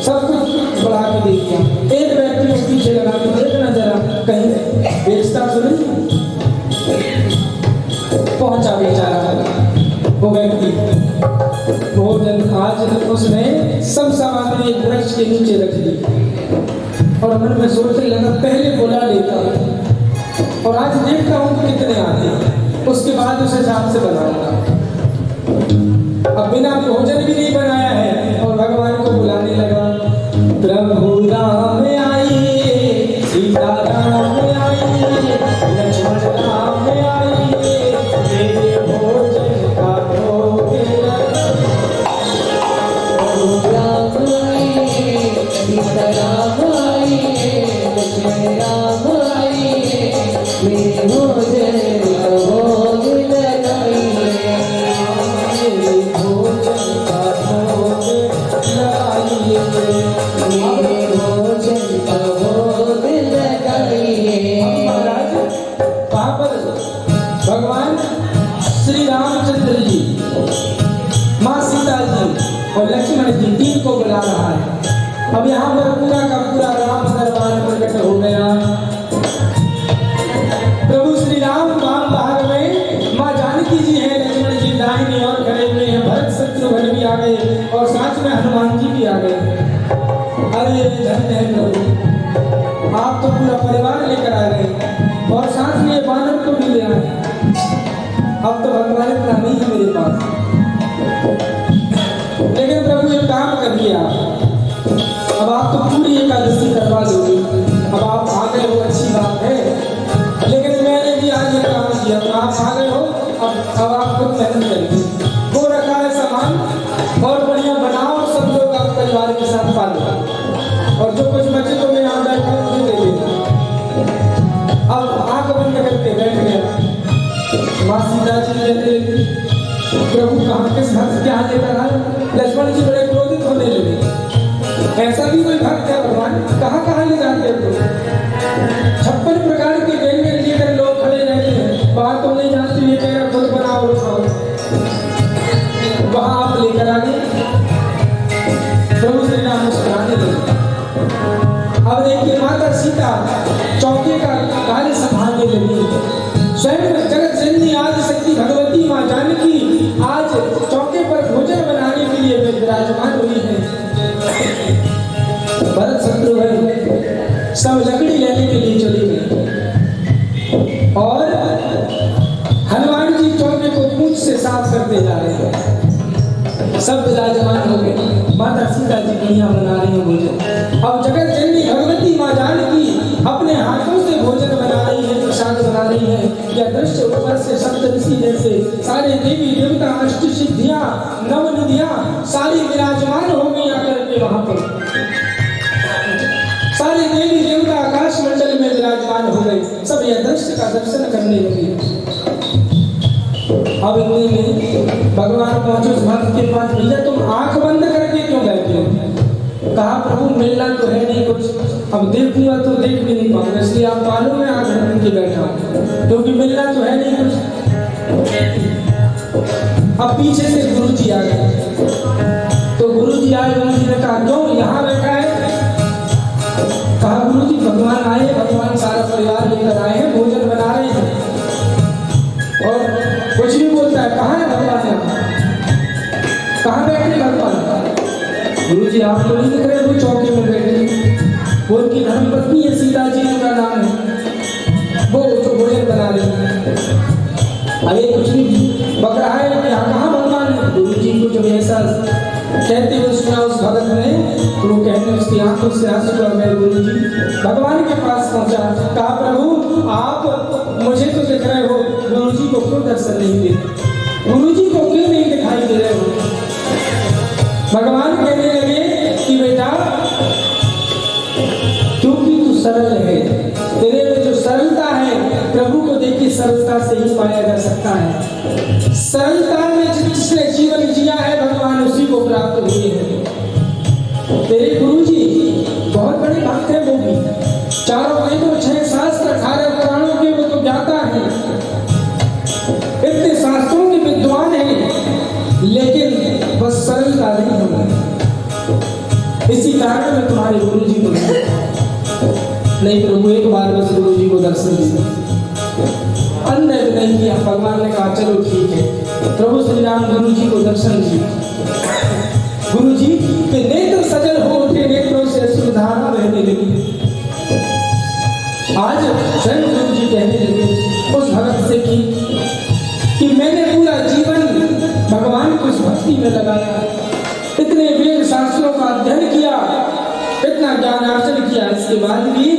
सब कुछ बढ़ा के दे दिया। एक व्यक्ति उसके पीछे लगा के देखना जरा कहीं बेचता तो नहीं। पहुंचा बेचारा वो व्यक्ति, भोजन आज उसने सब सामग्री एक वृक्ष के नीचे रख दी और मन में सोचने लगा पहले बुला लेता और आज देखता हूँ कि कितने आते हैं, उसके बाद उस हिसाब से बनाऊंगा। अब बिना भोजन भी नहीं बनाया है और भगवान को बुलाने लगा, प्रभु राम आइए सीता राम आइए लक्ष्मण राम आइए मेरे भोजन का भोग लगाइए। अब यहाँ पर पूरा का पूरा राम दरबार प्रकट हो गया। प्रभु श्री राम वाम भाग में माँ जानकी जी हैं, लक्ष्मण जी दाहिने और खड़े हुए हैं, भरत शत्रुघ्न भी आ गए और साथ में हनुमान जी भी आ गए। अरे धन्य है प्रभु, आप तो पूरा परिवार लेकर आ गए और साथ में ये बानर को भी ले आए। अब तो भगवान इतना नहीं है मेरे पास, लेकिन प्रभु एक काम कर दिया, अब आप तो पूरी एकादशी करवा दोगे। अब आप आ गए हो, अच्छी बात है, लेकिन मैंने भी आज ये काम किया, तो आप आ गए हो, अब आप खुद मेहनत करेंगे। वो रखा है सामान और बढ़िया बनाओ, सब लोग आप परिवार के साथ पालो, और जो कुछ बचे तो मैं यहाँ बैठा हूँ दे देना। अब आंख बंद करके बैठ गया। माँ सीता जी कहते प्रभु कहाँ किस भक्त क्या लेकर आए? लक्ष्मण जी बड़े क्रोधित होने लगे, ऐसा भी कोई भक्त है भगवान, कहाँ कहाँ ले जाते हो? 56 प्रकार के व्यंजन लेकर लोग खड़े रहते हैं, बात तो नहीं जानती, ये कह रहा खुद बनाओ और खाओ। वहां आप लेकर आ गए। प्रभु श्री राम मुस्कुराने लगे। अब देखिए माता सीता चौके का कार्य संभालने लगी। स्वयं जगत जननी आदि शक्ति भगवती माँ जानकी आज चौके पर भोजन बनाने के लिए विराजमान हुई है। भरत शत्रुघ्न सब लकड़ी लेने के लिए चले गए और हनुमान जी चौके को पूंछ से साफ करते जा रहे हैं। सब विराजमान हो गए, माता सीता जी बढ़िया बना रही है भोजन। अब जगत जननी भगवती माँ जानकी अपने हाथों से भोजन बना रही है, प्रसाद बना रही है। यह दृश्य ऊपर से सप्तऋषि जैसे सारे देवी देवता अष्ट सिद्धियां नव निधियां सारी विराजमान हो गई आकर के वहां पर। सारे देवी देवता आकाश मंडल में विराजमान हो गए, सब यह दृश्य का दर्शन करने लगे। अब इतने में भगवान पहुंचे उस भक्त के पास, भैया तुम आंख बंद करके क्यों बैठे हो? कहा प्रभु मिलना तो है नहीं कुछ, अब देखूंगा तो देख भी नहीं पाऊंगा, इसलिए आप पालो में आंख बंद के बैठा हूं, क्योंकि मिलना तो है नहीं कुछ। अब पीछे से गुरु जी आ गए, तो गुरु जी आए, गुरु जी ने कहा क्यों यहाँ बैठा है? कहा गुरु जी भगवान आए, भगवान सारा परिवार लेकर आए हैं, भोजन बना रहे हैं। और कुछ भी बोलता है, कहाँ है भगवान? कहाँ बैठे भगवान? गुरु जी आप तो नहीं दिख रहे, वो चौके में बैठे, वो उनकी धर्मपत्नी है, सीता जी उनका नाम है, वो जो भोजन बना रही है। अरे कुछ नहीं बक रहा है, कहाँ भगवान? गुरु जी को जब ऐसा कहते हुए सुना उस भगत ने, तो वो कहने उसकी आंखों से आंसू आ गए। गुरु जी भगवान के पास पहुंचा, कहा प्रभु आप मुझे तो दिख रहे हो, गुरु जी को क्यों दर्शन नहीं देते? गुरु जी को क्यों नहीं दिखाई दे रहे हो? भगवान कहने लगे कि बेटा क्योंकि तू सरल है, तेरे में जो सरलता है, प्रभु को देखिए सरलता से ही पाया जा सकता है। सरलता में जिसने जीवन जिया है भगवान उसी को प्राप्त हुए हैं। तेरे गुरु जी बहुत बड़े भक्त हैं, वो भी 4 वेदों 6 शास्त्र 18 पुराणों के वो तो ज्ञाता है, इतने शास्त्रों के विद्वान हैं, लेकिन बस सरलता नहीं होना। इसी कारण में तुम्हारे गुरु जी को नहीं, प्रभु एक बार बस गुरु जी को दर्शन दिया, अन्य नहीं किया। भगवान ने कहा चलो ठीक है। प्रभु श्री राम गुरु जी को दर्शन दिए। गुरु जी के नेत्र सजल हो उठे, नेत्रों से अश्रुधारा बहने लगी। आज स्वयं गुरु जी कहने लगे उस भगत से कि मैंने पूरा जीवन भगवान को इस भक्ति में लगाया, इतने वेद शास्त्रों का अध्ययन किया, इतना ज्ञान अर्जन किया, इसके बाद भी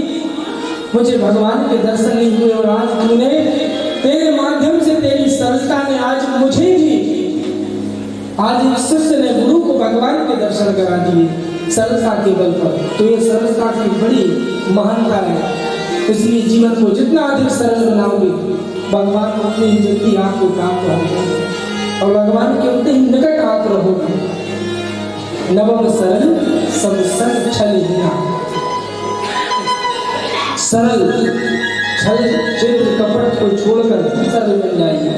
मुझे भगवान के दर्शन नहीं हुए। और आज तूने, तेरे माध्यम से, तेरी सरलता ने आज मुझे भी, आज इस शिष्य ने गुरु को भगवान के दर्शन करा दिए सरलता के बल पर। तो ये सरलता की बड़ी महानता है, इसलिए जीवन को जितना अधिक सरल बनाओगे भगवान को उतनी ही जल्दी आपको प्राप्त होगा और भगवान के उतने ही निकट आप रहोगे। नवम सरल सब सरल छल हिया, सरल छल चित्र कपट को छोड़कर सरल बन जाइए।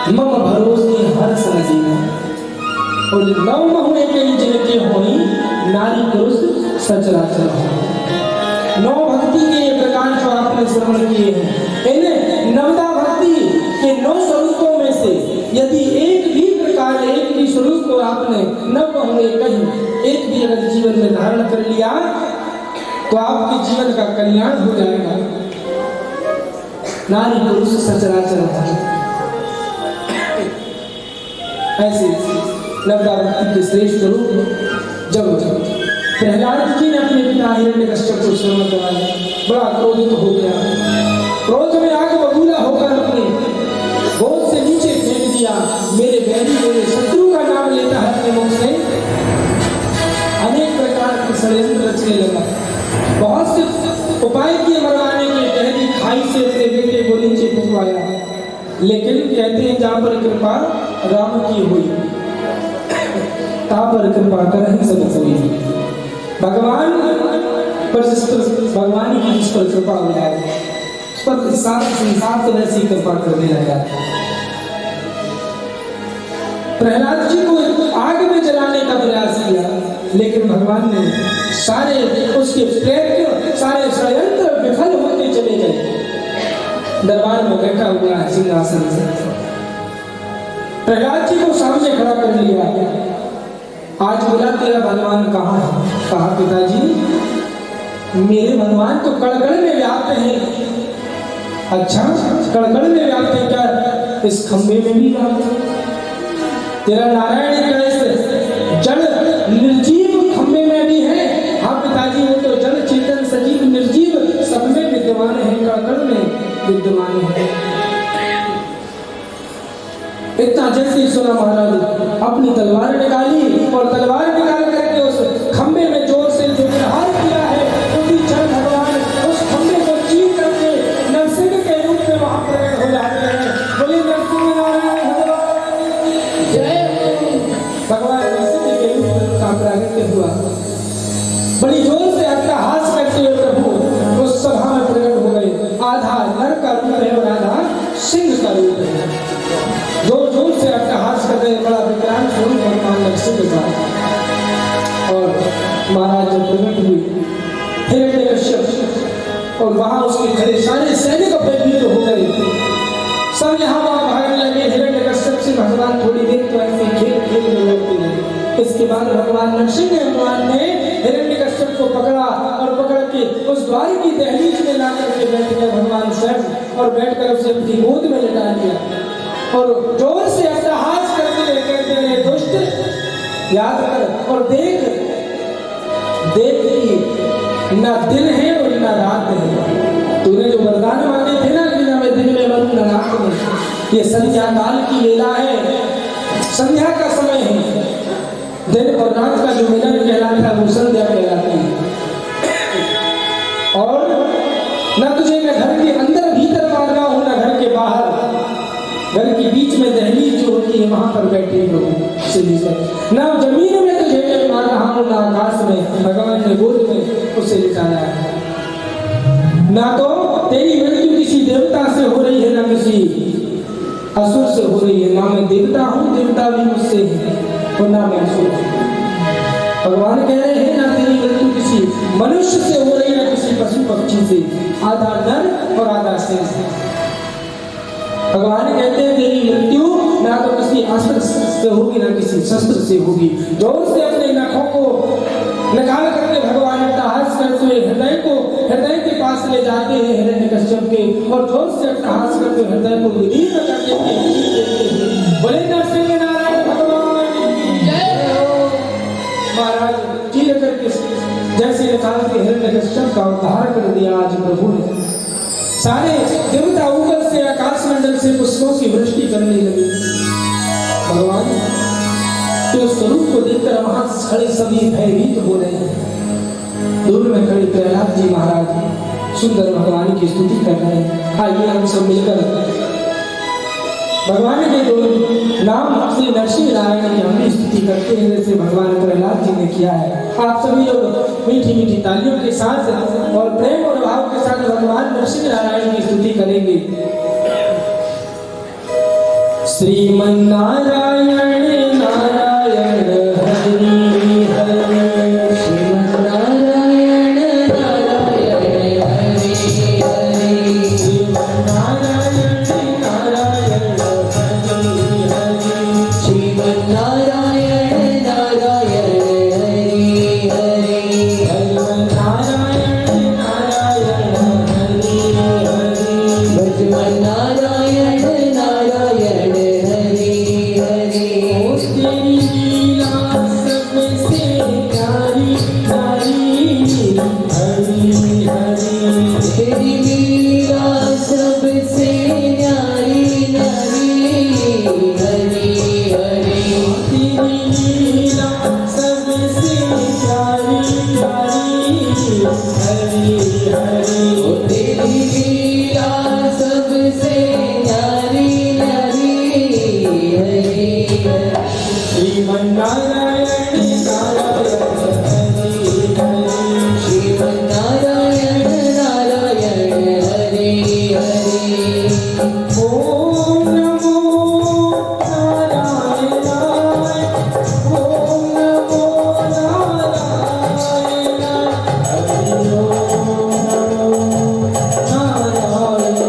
मम भरोसे हर सनजीना, और नव महुए कई जिनके होई नारी पुरुष सचराचर हो। नौ भक्ति के ये प्रकार जो आपने श्रवण किए हैं, इन्हें नवदा भक्ति के 9 स्वरूपों में से यदि एक भी प्रकार, एक भी स्वरूप को आपने नव महुए कहीं एक भी अगर जीवन में धारण कर लिया तो आपके जीवन का कल्याण हो जाएगा। नारी पुरुष सचराचर ऐसे नवदा भक्ति के श्रेष्ठ रूप जब प्रहलाद जी ने अपने पिता हिरण्यकश्यप को श्रवण कराया, बड़ा क्रोधित हो गया। क्रोध में आग बबूला होकर अपने गोद से नीचे फेंक दिया। मेरे बैरी, मेरे शत्रु का नाम लेता है अपने मुख से, अनेक प्रकार के षड्यंत्र रचने लगा। बहुत से उपाय किए मरवाने के, पहली खाई से अपने बेटे को नीचे फेंकवाया। लेकिन कहते हैं जहां पर कृपा राम की हुई ता पर कृपा करहि सब कोई। भगवान पर भगवान की जिस पर कृपा हो जाए उस पर सारा संसार तो वैसी कृपा करने लगा। प्रहलाद जी को आग में जलाने का प्रयास किया, लेकिन भगवान ने सारे उसके प्रयत्न, सारे षड्यंत्र विफल होते चले गए। दरबार में बैठा हुआ है सिंहासन से, प्रहलाद जी को सामने खड़ा कर लिया। आज बोला तेरा भगवान कहाँ है? कहा पिताजी मेरे भगवान तो कड़कड़ में व्याप्त हैं। अच्छा, कड़कड़ में व्याप्त है क्या? इस खंबे में भी व्याप्त है। तेरा नारायण कैसे जड़ निर्जीव खंबे में भी है? हाँ पिताजी, वो तो जड़ चेतन सजीव निर्जीव सब में विद्यमान है, कड़कड़ में विद्यमान है। इतना जैसे ही सुना महाराज अपनी तलवार निकाली और तलवार निकाल करके उस खंबे में जोर से जो प्रहार किया है, उसी क्षण भगवान उस खंबे को चीर करके नरसिंह के रूप में वहां प्रकट हो जाते हैं। बोले नरसिंह नारायण भगवान जय। भगवान नरसिंह के रूप में उनका प्रागट्य हुआ। बड़ी जोर से अट्टहास करते हुए प्रभु उस सभा में प्रकट हो गए। आधा नर का रूप है और आधा सिंह का रूप है। जोर जोर से अट्टहास कर रहे, बड़ा विकराल स्वरूप भगवान नरसिंह का। और महाराज जब प्रकट हुई हिरण्यकश्यप और वहां उसके खड़े सारे सैनिक भयभीत हो गए। सब यहाँ वहां भागने लगे। हिरण्यकश्यप से भगवान थोड़ी देर तो ऐसे खेल खेल में लड़ते रहे। इसके बाद भगवान नरसिंह भगवान ने हिरण्यकश्यप को पकड़ा और पकड़ के उस द्वार की दहलीज में ला करके बैठ गए भगवान स्वयं, और बैठकर उसे अपनी गोद में लिटा दिया और जोर से अट्टहास करते हुए कहते हैं दुष्ट याद कर और देख देख कि न दिन है और न रात है। तूने जो वरदान मांगे थे ना कि न मैं दिन में मरूं न रात में, ये संध्या काल की लीला है। संध्या का समय है, दिन और रात का जो मिलन कहलाता है वो संध्या कहलाती है। और न तुझे मैं घर के अंदर भीतर मारना हूं न घर के बाहर, घर के बीच में दहलीज जो होती है वहां पर बैठे हो ना जमीन में तुझे मैं मार रहा हूं ना आकाश में। भगवान ने गोद में उसे लिटाया है। ना तो तेरी मृत्यु किसी देवता से हो रही है ना किसी असुर से हो रही है। ना मैं देवता हूं, देवता भी मुझसे है, और ना मैं असुर हूं। भगवान कह रहे हैं ना तेरी मृत्यु किसी मनुष्य से हो रही ना किसी पशु पक्षी से, आधा नर और आधा सिंह। भगवान कहते हैं तेरी मृत्यु ना तो किसी अस्त्र से होगी ना किसी शस्त्र से होगी। जोर से अपने नखों को निकाल करके भगवान अट्टहास करते हुए हृदय के पास ले जाते हैं हिरण्यकश्यप के, और जोर से अट्टहास करते हृदय को विदीर्ण कर देते हैं। बोले नरसिंह नारायण भगवान जय हो। महाराज चीर करके जैसे निकाल के हिरण्यकश्यप का उद्धार कर दिया आज प्रभु ने। सारे देवता ऊपर से आकाश मंडल से पुष्पों की वृष्टि करने लगी। भगवान के स्वरूप को देखकर वहां खड़े सभी भयभीत हो रहे हैं। दूर में खड़े प्रहलाद जी महाराज सुंदर भगवान की स्तुति कर रहे हैं। आइए हम सब मिलकर भगवान के दो नाम श्री नरसिंह नारायण की हम भी स्तुति करते हैं जैसे भगवान प्रहलाद जी ने किया है। आप सभी लोग मीठी मीठी तालियों के साथ और प्रेम और भाव के साथ भगवान नरसिंह नारायण की स्तुति करेंगे। श्रीमन नारायण नारायण तेरी लीला सबसे प्यारी प्यारी हरी हरी तेरी लीला सबसे न्यारी न्यारी हरी हरी तेरी लीला सबसे प्यारी प्यारी हरी हरी ओ तेरी लीला सबसे न्यारी न्यारी हरी हरी श्रीमन्नारायण नारायण हरि हरि श्रीमन्नारायण नारायण हरि हरि ओम नमो नारायणाय ओम नमो नारायणाय हरि ओम नमो नारायणाय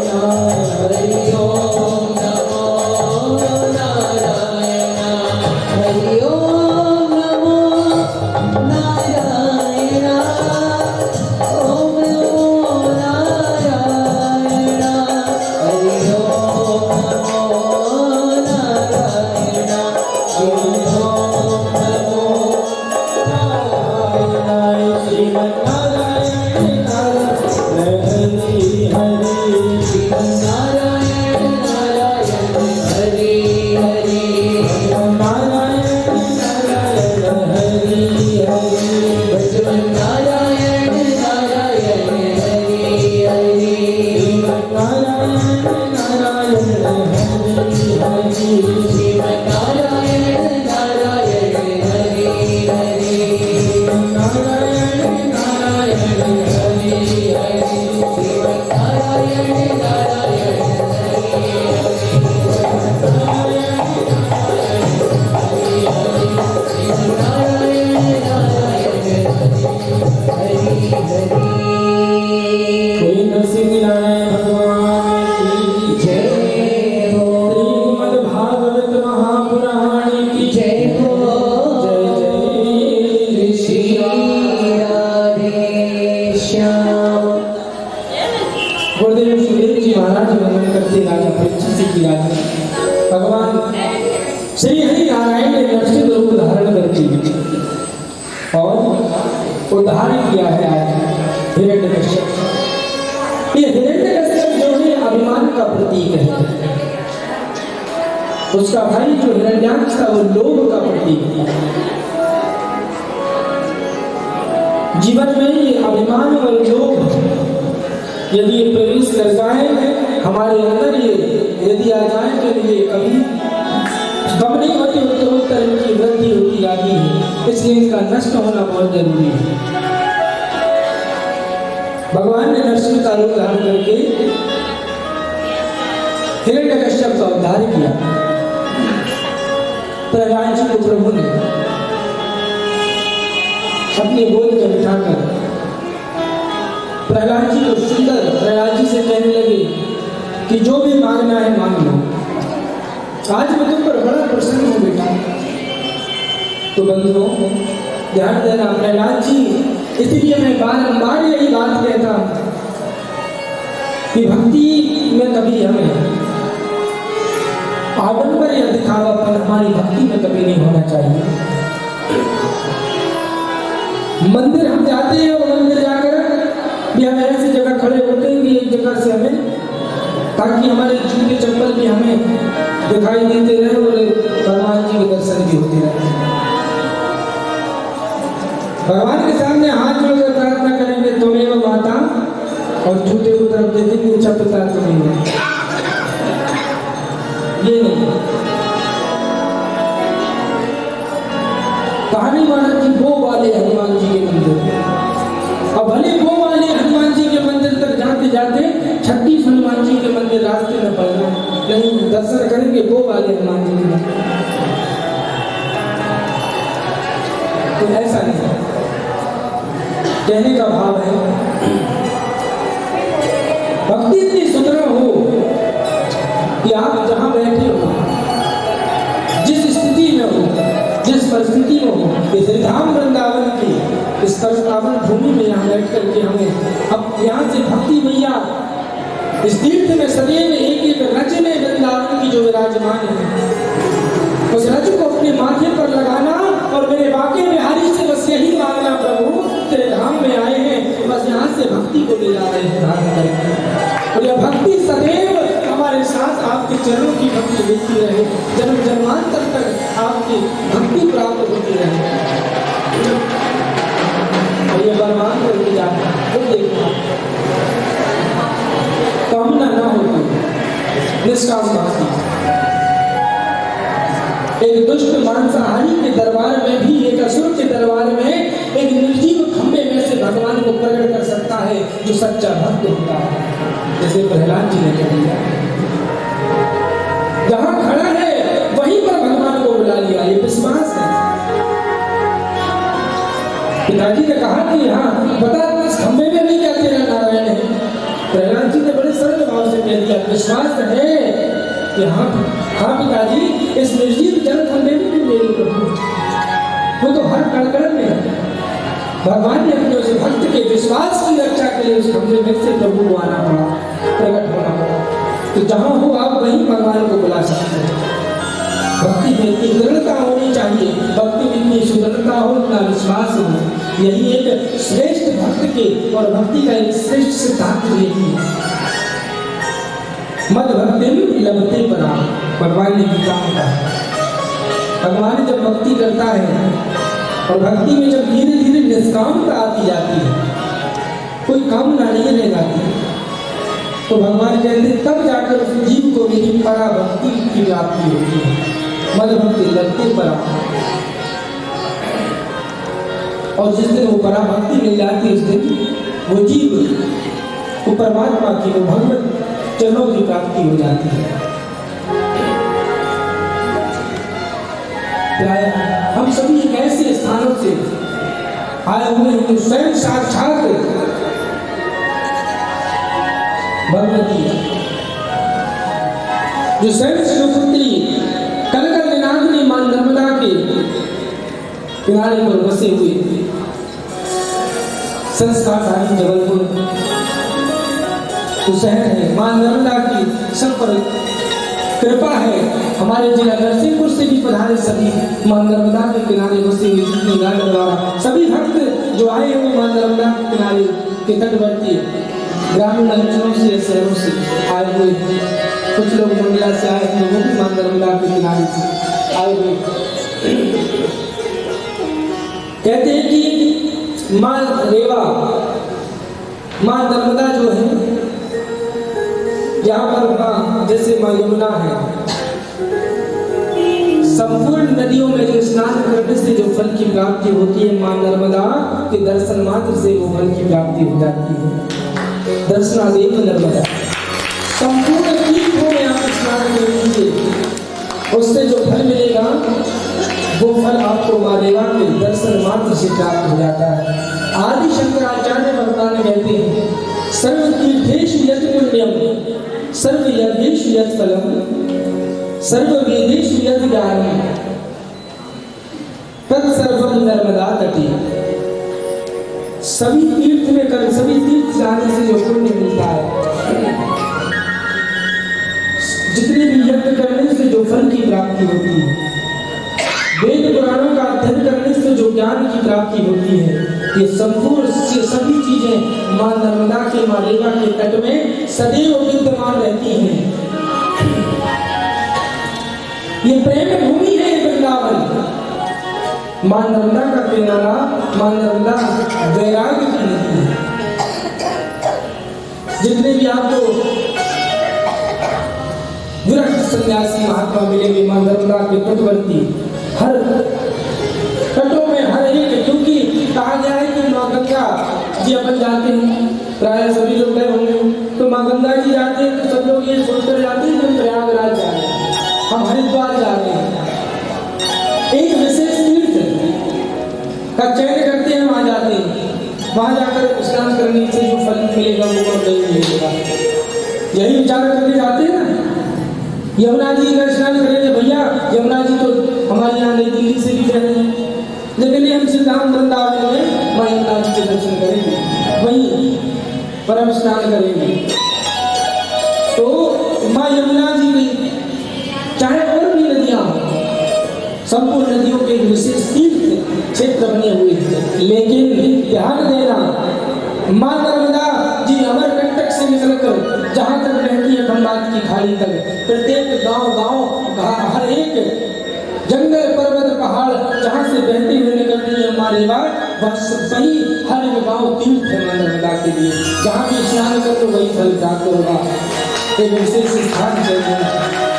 हरि ओम नमो नारायण हरि ओम नमो नारायण ओम नमो नारायण हरि ओम नमो नारायण ओम नमो नारायणाय श्रीमन्नारायण नारायण हरि हरि नारायण नारायण हरि हरि नारायण नारायण हरि हरि भजन नारायण नारायण हरि हरि नारायण नारायण हरि हरि नारायण नारायण हरि हरि नारायण नारायण हरि हरि नारायण नारायण कोई नरसिंहनारायण भगवान की जय हो श्रीमद् भागवत महापुराण की जय हो जय जय श्री राधे श्याम गुरुदेव सुखदेव जी महाराज वर्णन करते राजा परीक्षित जी की राजा भगवान श्री हरि नारायण ने नरसिंह रूप धारण करके और उद्धार किया है आज हिरण्यकश्यप। ये हिरण्यकश्यप जो है अभिमान का प्रतीक है। उसका भाई जो हिरण्याक्ष था वो लोभ का प्रतीक है। जीवन में ये अभिमान और लोभ यदि ये प्रवेश कर जाए हमारे अंदर, ये यदि आ जाए तो ये कभी कम नहीं होती, उत्तरोत्तर इनकी वृद्धि होती जाती है। इसलिए इनका नष्ट होना बहुत जरूरी है। भगवान ने नरसिंह का रूप धारण करके हिरण्यकश्यप का उद्धार किया। प्रहलाद जी को प्रभु ने अपनी गोद में बिठाकर प्रहलाद जी को सुंदर प्रहलाद जी से कहने लगे कि जो भी मांगना है मांग लो, आज मैं तुम पर बड़ा प्रसन्न हूं बेटा। तो बंधुओं ध्यान देना, प्रहलाद जी, इसलिए मैं बारंबार यही बात कहता हूं कि भक्ति में कभी हमें आडंबर या दिखावापन हमारी भक्ति में कभी नहीं होना चाहिए। मंदिर हम जाते हैं और मंदिर जाकर भी हम ऐसी जगह खड़े होते हैं कि एक जगह से हमें, ताकि हमारे जूते चप्पल भी हमें दिखाई देते रहे और भगवान जी के दर्शन भी होते रहे। भगवान के सामने हाथ जोड़कर प्रार्थना करेंगे तुम्हें माता, और जूते को तरफ देखेंगे चप्पलता तुम्हें, ये नहीं। कहानी महाराज जी वो वाले हनुमान जी के मंदिर, अब भले वो वाले हनुमान जी के मंदिर तक जाते जाते 36 हनुमान जी के मंदिर रास्ते में पड़ना, नहीं दर्शन करेंगे वो वाले हनुमान जी के मंदिर। तो ऐसा नहीं, कहने का भाव है भक्ति इतनी सुंदर हो कि आप जहां बैठे हो, जिस स्थिति में हो, जिस परिस्थिति में हो, इस धाम वृंदावन की इस पावन भूमि में यहाँ बैठ करके हमें अब यहाँ से भक्ति मैया इस तीर्थ में सदैव एक एक रच में वृंदावन की जो विराजमान है, उस रज को अपने माथे पर लगाना और मेरे बाके बिहारी से बस यही मांगना, प्रभु तेरे धाम में आए हैं, बस यहाँ से भक्ति को ले जा रहे हैं धारण करके। और यह भक्ति सदैव हमारे साथ आपके चरणों की भक्ति देती रहे, जन्म जन्मांतर तक आपकी भक्ति प्राप्त होती रहे। और ये बरमान करके जाता वो देखना कामना ना होती, निष्काम भक्ति। एक दुष्ट मांसाहारी के दरबार में भी, एक असुर के दरबार में एक निर्जीव खंभे में से भगवान को प्रकट कर सकता है जो सच्चा भक्त होता है, जैसे प्रहलाद जी ने कह दिया। जहां खड़ा है वहीं पर भगवान को बुला लिया, ये विश्वास है। पिताजी ने कहा कि हाँ बता, इस खंभे में नहीं क्या तेरा नारायण है? प्रहलाद जी ने बड़े सरल भाव से कह दिया, विश्वास है कि हाँ हाँ पिताजी, इस निर्जीव जल खंभे में भी मेरे प्रभु, वो तो हर कड़कड़ में भगवान ने अपने उस भक्त के विश्वास की रक्षा के लिए उस खंभे में से प्रभु को आना पड़ा, प्रकट होना पड़ा। तो जहां हो आप वहीं भगवान को बुला सकते हैं। भक्ति में इतनी दृढ़ता होनी चाहिए, भक्ति में इतनी सुदृढ़ता हो, इतना विश्वास हो, यही एक श्रेष्ठ भक्त के और भक्ति का एक श्रेष्ठ सिद्धांत यही है। मद भक्ति लभते परा, भगवान ने गीता में कहा। भगवान जब भक्ति करता है और भक्ति में जब धीरे धीरे निष्कामता आती जाती है, कोई कामना नहीं रह जाती, तो भगवान कहते तब जाकर उस जीव को मेरी परा भक्ति की प्राप्ति होती है। मद भक्ति लभते परा, और जिस दिन वो परा भक्ति मिल जाती है उस दिन वो जीव वो परमात्मा की, वो भगवत चरणों की प्राप्ति हो जाती है। प्राय हम सभी एक ऐसे स्थानों से आए हुए हैं जो स्वयं साक्षात भगवती, जो स्वयं शिवपुत्री कलकल निनादिनी मां नर्मदा के किनारे पर बसे हुए संस्कारधारी जबलपुर तो शहर है। मां नर्मदा की सब पर कृपा है। हमारे जिला नरसिंहपुर से भी पधारे सभी मां नर्मदा के किनारे बसे हुए जितने गांव द्वारा सभी भक्त जो आए हुए मां नर्मदा के किनारे के तटवर्ती ग्रामीण अंचलों से शहरों से आए हुए, कुछ लोग मंडला से आए थे, वो भी मां नर्मदा के किनारे से आए हुए। कहते हैं कि मां रेवा, मां नर्मदा जो है यहाँ पर जैसे मां यमुना है, संपूर्ण नदियों में जो स्नान करने से जो फल की प्राप्ति होती है, मां नर्मदा के दर्शन मात्र से वो फल की प्राप्ति हो जाती है। दर्शनादेव नर्मदा, संपूर्ण तीर्थों में आप स्नान कर लीजिए, उससे जो फल मिलेगा वो फल आपको मां रेवा के दर्शन मात्र से प्राप्त हो जाता है। आदि शंकराचार्य भगवान कहते हैं सर्व तीर्थेषु यत् पुण्यम सर्व यज्ञेषु यत् फलम सर्व वेदेषु यत् ज्ञानम तत्सर्वं नर्मदा तटे। सभी तीर्थ में कर, सभी तीर्थ जाने से जो पुण्य मिलता है, जितने भी यज्ञ करने से जो फल की प्राप्ति होती है, वेद पुराणों का अध्ययन करने से जो ज्ञान की प्राप्ति होती है, ये संपूर्ण सभी चीजें मां नर्मदा के, मां रेवा के तट में सदैव विद्यमान रहती हैं। ये प्रेम भूमि है वृंदावन, मां नर्मदा का किनारा, मां नर्मदा वैराग्य की नदी है। जितने भी आपको विरक्त सन्यासी महात्मा मिलेंगे मां नर्मदा के तटवर्ती, हर तटों में हर एक, क्योंकि कहा गया है कि मां गंगा जी अपन जाते हैं, प्राय सभी लोग गए होंगे, तो मां गंगा जी जाते हैं तो सब लोग ये सोचकर जाते हैं कि हम प्रयागराज जा रहे हैं, हम हरिद्वार जा रहे हैं। एक विशेष तीर्थ का चयन करते हैं, वहां जाते हैं, वहां जाकर स्नान करने से जो फल मिलेगा वो नहीं मिलेगा, यही विचार करके जाते हैं ना। यमुना जी का स्नान करेंगे, भैया यमुना जी तो हमारे यहाँ नई दिल्ली से भी गए हैं, लेकिन हम श्री राम वृंदावन में मां यमुना जी के दर्शन करेंगे, वहीं परम स्नान करेंगे। तो मां यमुना जी में चाहे और भी नदियां हो, संपूर्ण नदियों के एक विशेष तीर्थ क्षेत्र बने हुए थे। लेकिन ध्यान देना, मां नर्मदा जी अमरकंटक से निकलकर जहां तक बहती है खंबात की खाड़ी तक, प्रत्येक गांव हर एक जंगल पर्वत पहाड़ जहां से बहती हुई निकल रही है हमारी बात, वही हर एक गांव तीर्थ है मां नर्मदा के लिए। जहां भी स्नान करो वही फल प्राप्त होगा। एक विशेष स्थान चल रहा है।